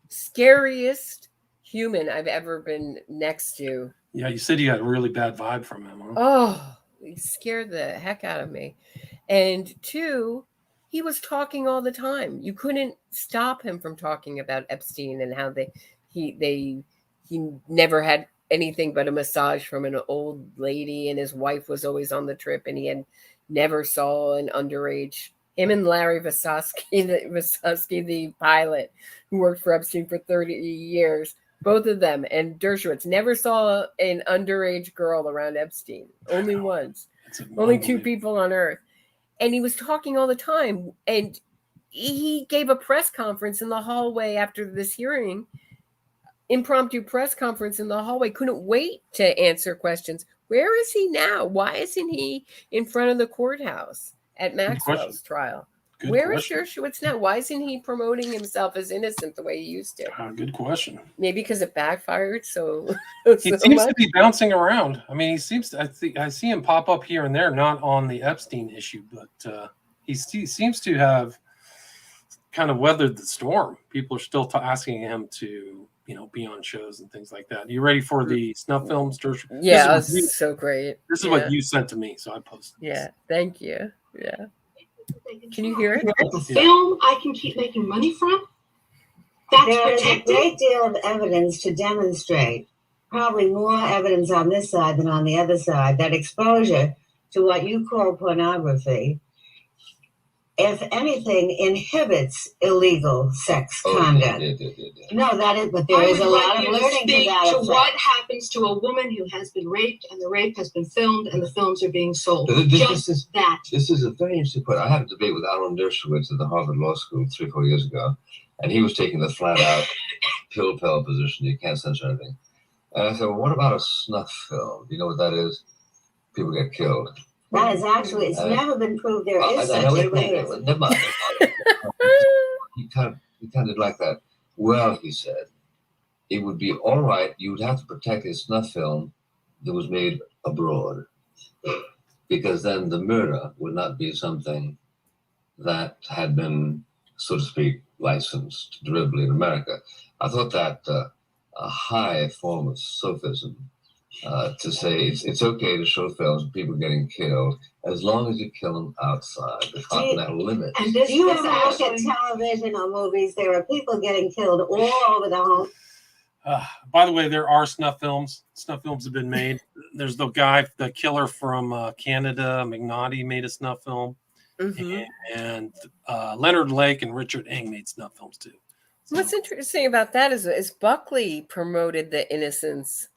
scariest human I've ever been next to. Yeah, you said you had a really bad vibe from him. Huh? Oh, he scared the heck out of me. And two, he was talking all the time. You couldn't stop him from talking about Epstein and how he never had anything but a massage from an old lady, and his wife was always on the trip, and he had never saw an underage. Him and Larry Vasosky, the pilot who worked for Epstein for 30 years, both of them, and Dershowitz never saw an underage girl around Epstein. Only once. Only two people on Earth. And he was talking all the time. And he gave a press conference in the hallway after this hearing, impromptu press conference in the hallway, couldn't wait to answer questions. Where is he now? Why isn't he in front of the courthouse at Maxwell's trial? Where is Dershowitz now? Why isn't he promoting himself as innocent the way he used to? Good question. Maybe because it backfired so he seems to be bouncing around. I mean, he seems to, I see him pop up here and there, not on the Epstein issue, but he seems to have kind of weathered the storm. People are still asking him to, be on shows and things like that. You ready for the snuff films, Dershowitz? Yeah, it's so great. This is what you sent to me, so I posted this. Yeah, thank you. Yeah. Can you hear it? The film I can keep making money from? There is a great deal of evidence to demonstrate, probably more evidence on this side than on the other side, that exposure to what you call pornography, if anything, inhibits illegal sex conduct. No, that is, but there is a lot of learning to that. To what happens to a woman who has been raped and the rape has been filmed and the films are being sold. This is a very interesting point. I had a debate with Alan Dershowitz at the Harvard Law School 3-4 years ago, and he was taking the flat-out pill position. You can't censor anything. And I said, well, what about a snuff film? Do you know what that is? People get killed. That is actually, it's never been proved there is such a thing. Never mind. He kind of did like that. Well, he said, it would be all right. You would have to protect a snuff film that was made abroad, because then the murder would not be something that had been, so to speak, licensed deliberately in America. I thought that a high form of sophism. To say it's okay to show films of people getting killed as long as you kill them outside the continental limits. And do you ever look at television or movies? There are people getting killed all over the home. By the way, there are snuff films. Snuff films have been made. There's the killer from Canada, McNaughty, made a snuff film. Mm-hmm. And Leonard Lake and Richard Eng made snuff films too. So, what's interesting about that is Buckley promoted the innocence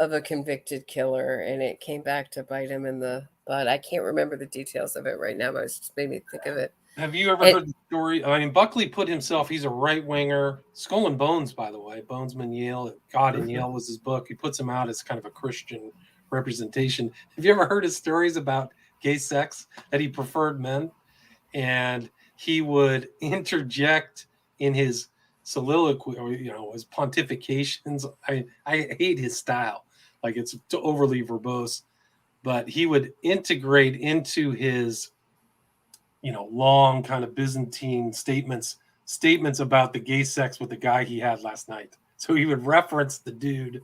of a convicted killer, and it came back to bite him in the butt. I can't remember the details of it right now, but it just made me think of it. Have you ever heard the story? I mean, Buckley put himself, he's a right-winger. Skull and Bones, by the way. Bonesman Yale. God in Yale was his book. He puts him out as kind of a Christian representation. Have you ever heard his stories about gay sex, that he preferred men? And he would interject in his soliloquy, or his pontifications. I hate his style. Like, it's overly verbose, but he would integrate into his, long kind of Byzantine statements about the gay sex with the guy he had last night. So he would reference the dude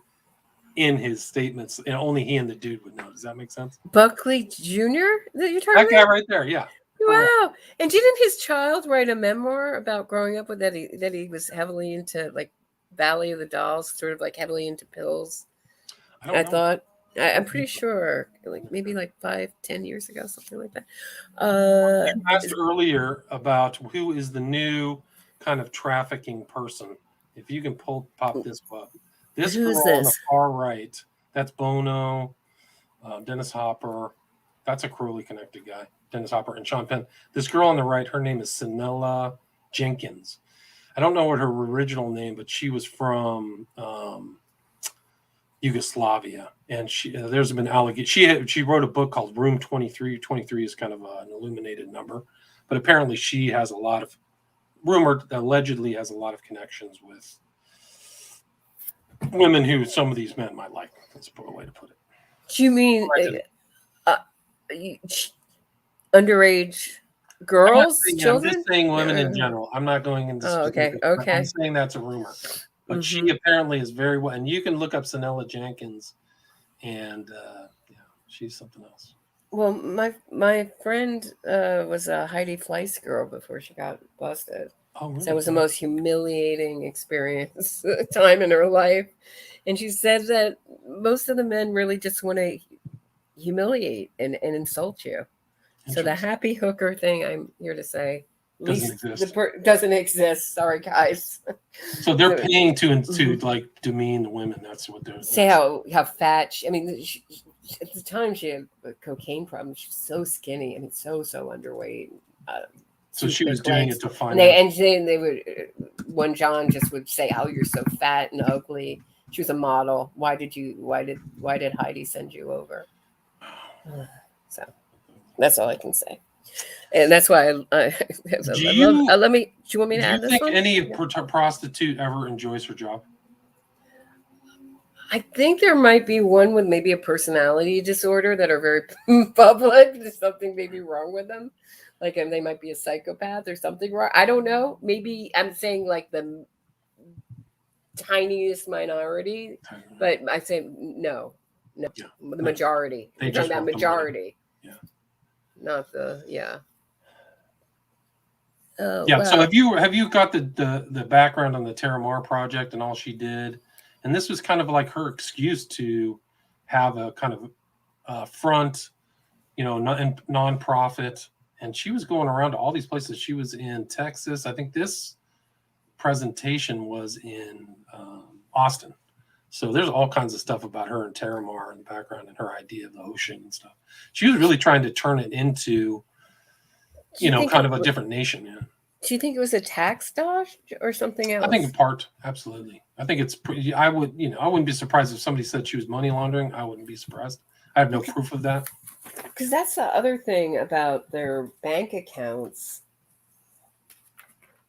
in his statements, and only he and the dude would know. Does that make sense? Buckley Jr. that you're talking about? That guy right there, yeah. Wow. And didn't his child write a memoir about growing up with that he was heavily into, like, Valley of the Dolls, sort of like heavily into pills? I'm pretty sure, like maybe like 5-10 years ago, something like that. I asked earlier about who is the new kind of trafficking person. If you can pop this up. This girl on the far right, that's Bono, Dennis Hopper. That's a Crowley connected guy. Dennis Hopper and Sean Penn. This girl on the right, her name is Sinella Jenkins. I don't know what her original name, but she was from Yugoslavia, and there's been allegations. She wrote a book called Room 23. 23 is kind of an illuminated number, but apparently she has a lot of allegedly has a lot of connections with women who some of these men might like. That's a way to put it. Do you mean underage girls, children? I'm just saying women in general. I'm not going into specifics. Okay. I'm saying that's a rumor. But she apparently is very well, and you can look up Sinella Jenkins, and she's something else. Well, my friend was a Heidi Fleiss girl before she got busted. Oh, really? So it was the most humiliating time in her life. And she said that most of the men really just want to humiliate and insult you. So the happy hooker thing, I'm here to say, doesn't exist. Sorry, guys. So they're paying to like demean the women. That's what they're say how fat. At the time she had a cocaine problem. She was so skinny. So underweight. So she was doing it to And they finance. and they would one John just would say, "Oh, you're so fat and ugly." She was a model. Why did Heidi send you over? So that's all I can say. And that's why Do you let me. Do you want me to Do add you this think one? any prostitute ever enjoys her job? I think there might be one with maybe a personality disorder that are very public. There's something maybe wrong with them. Like they might be a psychopath or something wrong. I don't know. Maybe I'm saying like the tiniest minority, but I say no. Yeah. The majority. They just that want majority. Yeah. Not the Yeah. Oh, yeah. wow. So have you got the background on the Terramar project and all she did? And this was kind of like her excuse to have a kind of front, nonprofit. And she was going around to all these places. She was in Texas. I think this presentation was in Austin. So there's all kinds of stuff about her and Terramar in the background and her idea of the ocean and stuff. She was really trying to turn it into, kind of a different nation. Yeah. Do you think it was a tax dodge or something else? I think in part, absolutely. I think it's pretty. I wouldn't be surprised if somebody said she was money laundering. I wouldn't be surprised. I have no proof of that. Because that's the other thing about their bank accounts,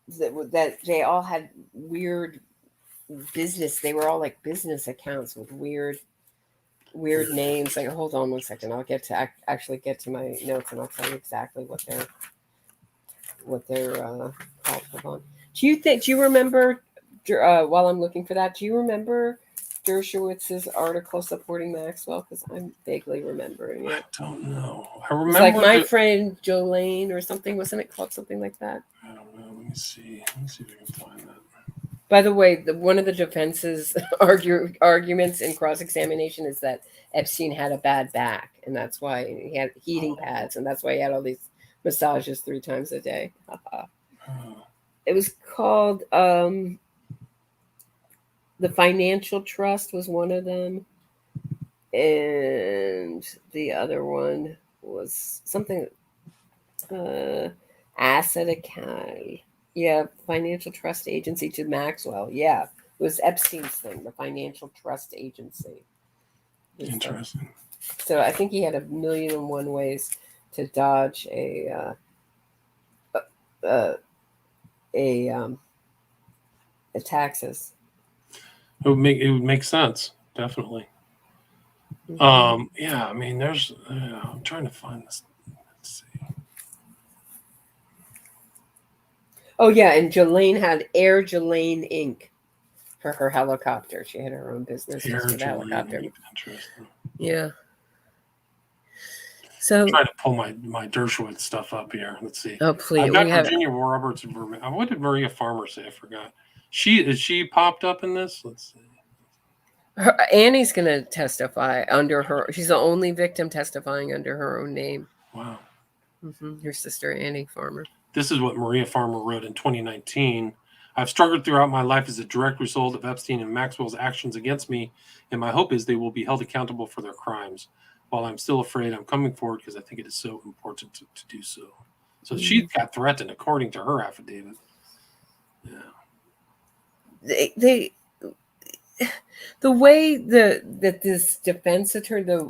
that they all had weird business. They were all like business accounts with weird names. Like, hold on one second. I'll actually get to my notes and I'll tell you exactly what they're called. Hold on. Do you remember, while I'm looking for that, do you remember Dershowitz's article supporting Maxwell? Because I'm vaguely remembering it. I don't know. I remember it's like my friend Jolene or something. Wasn't it called something like that? I don't know. Let me see if I can find that. By the way, one of the defense's arguments in cross-examination is that Epstein had a bad back, and that's why he had heating pads, and that's why he had all these massages 3 times a day. It was called the Financial Trust was one of them, and the other one was something asset account. Yeah, Financial Trust Agency to Maxwell. Yeah, it was Epstein's thing, the Financial Trust Agency. Interesting. So I think he had 1,000,001 ways to dodge a taxes. It would make sense, definitely. Mm-hmm. Yeah, I mean, there's. I'm trying to find this. Let's see. Oh yeah, and Jolene had Air Jolene Inc. for her helicopter. She had her own business Air for the helicopter. Interesting. Yeah. So I'm trying to pull my Dershowitz stuff up here. Let's see. Oh please, I've got Virginia Roberts and what did Maria Farmer say? I forgot. She popped up in this? Let's see. Annie's going to testify under her. She's the only victim testifying under her own name. Wow. Mm-hmm. Her sister Annie Farmer. This is what Maria Farmer wrote in 2019. I've struggled throughout my life as a direct result of Epstein and Maxwell's actions against me, and my hope is they will be held accountable for their crimes. While I'm still afraid, I'm coming forward because I think it is so important to do so. So she got threatened, according to her affidavit. Yeah. The way that this defense attorney,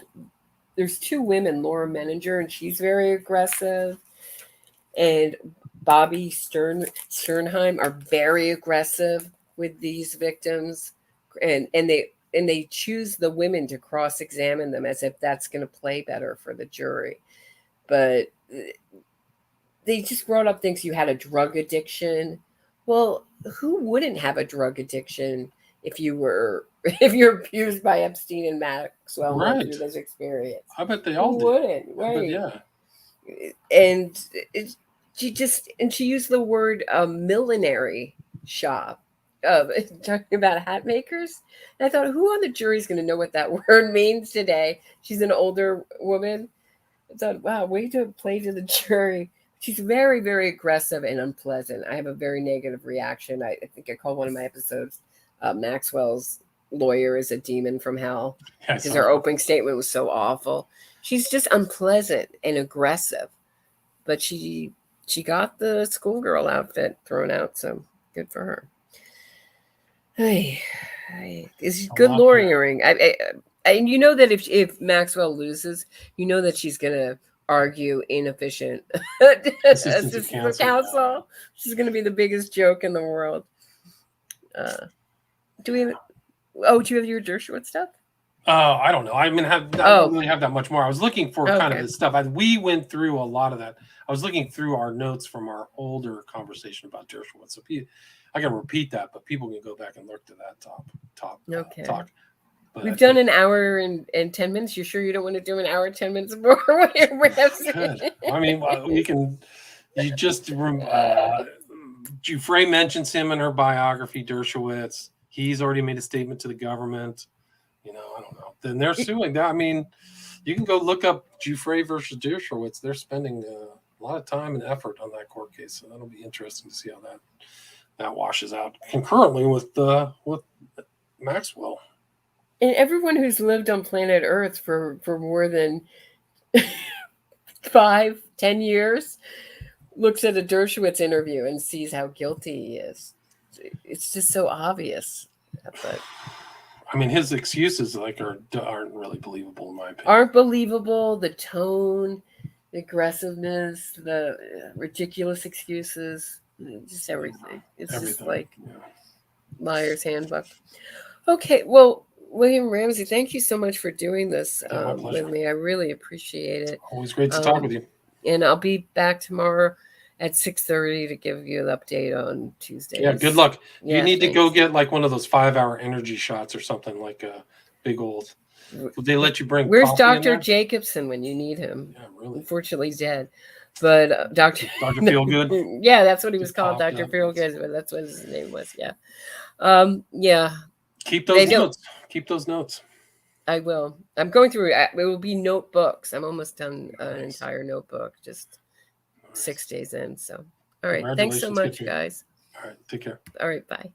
there's 2 women, Laura Menninger, and she's very aggressive, and Bobby Sternheim are very aggressive with these victims, and they choose the women to cross-examine them as if that's going to play better for the jury. But they just brought up things. You had a drug addiction. Well, who wouldn't have a drug addiction if you're abused by Epstein and Maxwell through this experience? I bet they all wouldn't, right? Yeah. And she used the word millinery shop. Talking about hat makers. And I thought, who on the jury is going to know what that word means today? She's an older woman. I thought, wow, way to play to the jury. She's very, very aggressive and unpleasant. I have a very negative reaction. I think I called one of my episodes, Maxwell's lawyer is a demon from hell. Because her opening statement was so awful. She's just unpleasant and aggressive. But she she got the schoolgirl outfit thrown out, so good for her. Hey, it's good lawyering. And you know that if Maxwell loses, you know that she's gonna argue inefficient assistant counsel. She's gonna be the biggest joke in the world. Do you have your Dershowitz stuff? I don't know. I mean, I don't really have that much more. I was looking for kind of his stuff. We went through a lot of that. I was looking through our notes from our older conversation about Dershowitz. So I can repeat that, but people can go back and look to that talk. But we've done an hour and 10 minutes. You sure you don't want to do an hour and 10 minutes more? I mean, we can. You just Giuffre mentions him in her biography, Dershowitz. He's already made a statement to the government. You know, I don't know. Then they're suing that. I mean, you can go look up Giuffre versus Dershowitz. They're spending a lot of time and effort on that court case, so that'll be interesting to see how that washes out concurrently with Maxwell. And everyone who's lived on planet Earth for more than 5-10 years looks at a Dershowitz interview and sees how guilty he is. It's just so obvious. But I mean, his excuses aren't really believable in my opinion. Aren't believable. The tone, the aggressiveness, the ridiculous excuses, just everything. It's just like Liar's Handbook. Okay, well, William Ramsey, thank you so much for doing this with me. I really appreciate it. Always great to talk with you. And I'll be back tomorrow at 6:30 to give you an update on Tuesday. Yeah, good luck. You need to go get like one of those 5-hour energy shots or something, like a big old. Would they let you bring? Where's Dr. Jacobson when you need him? Yeah, really. Unfortunately, he's dead. But Dr. Feelgood. Yeah, that's what he was called, Dr. Feelgood. But that's what his name was. Yeah. Yeah. Keep those notes. Keep those notes. I will. I'm going through it. It will be notebooks. I'm almost done an entire notebook. Just 6 days in. So, all right. Thanks so much, guys. All right. Take care. All right. Bye.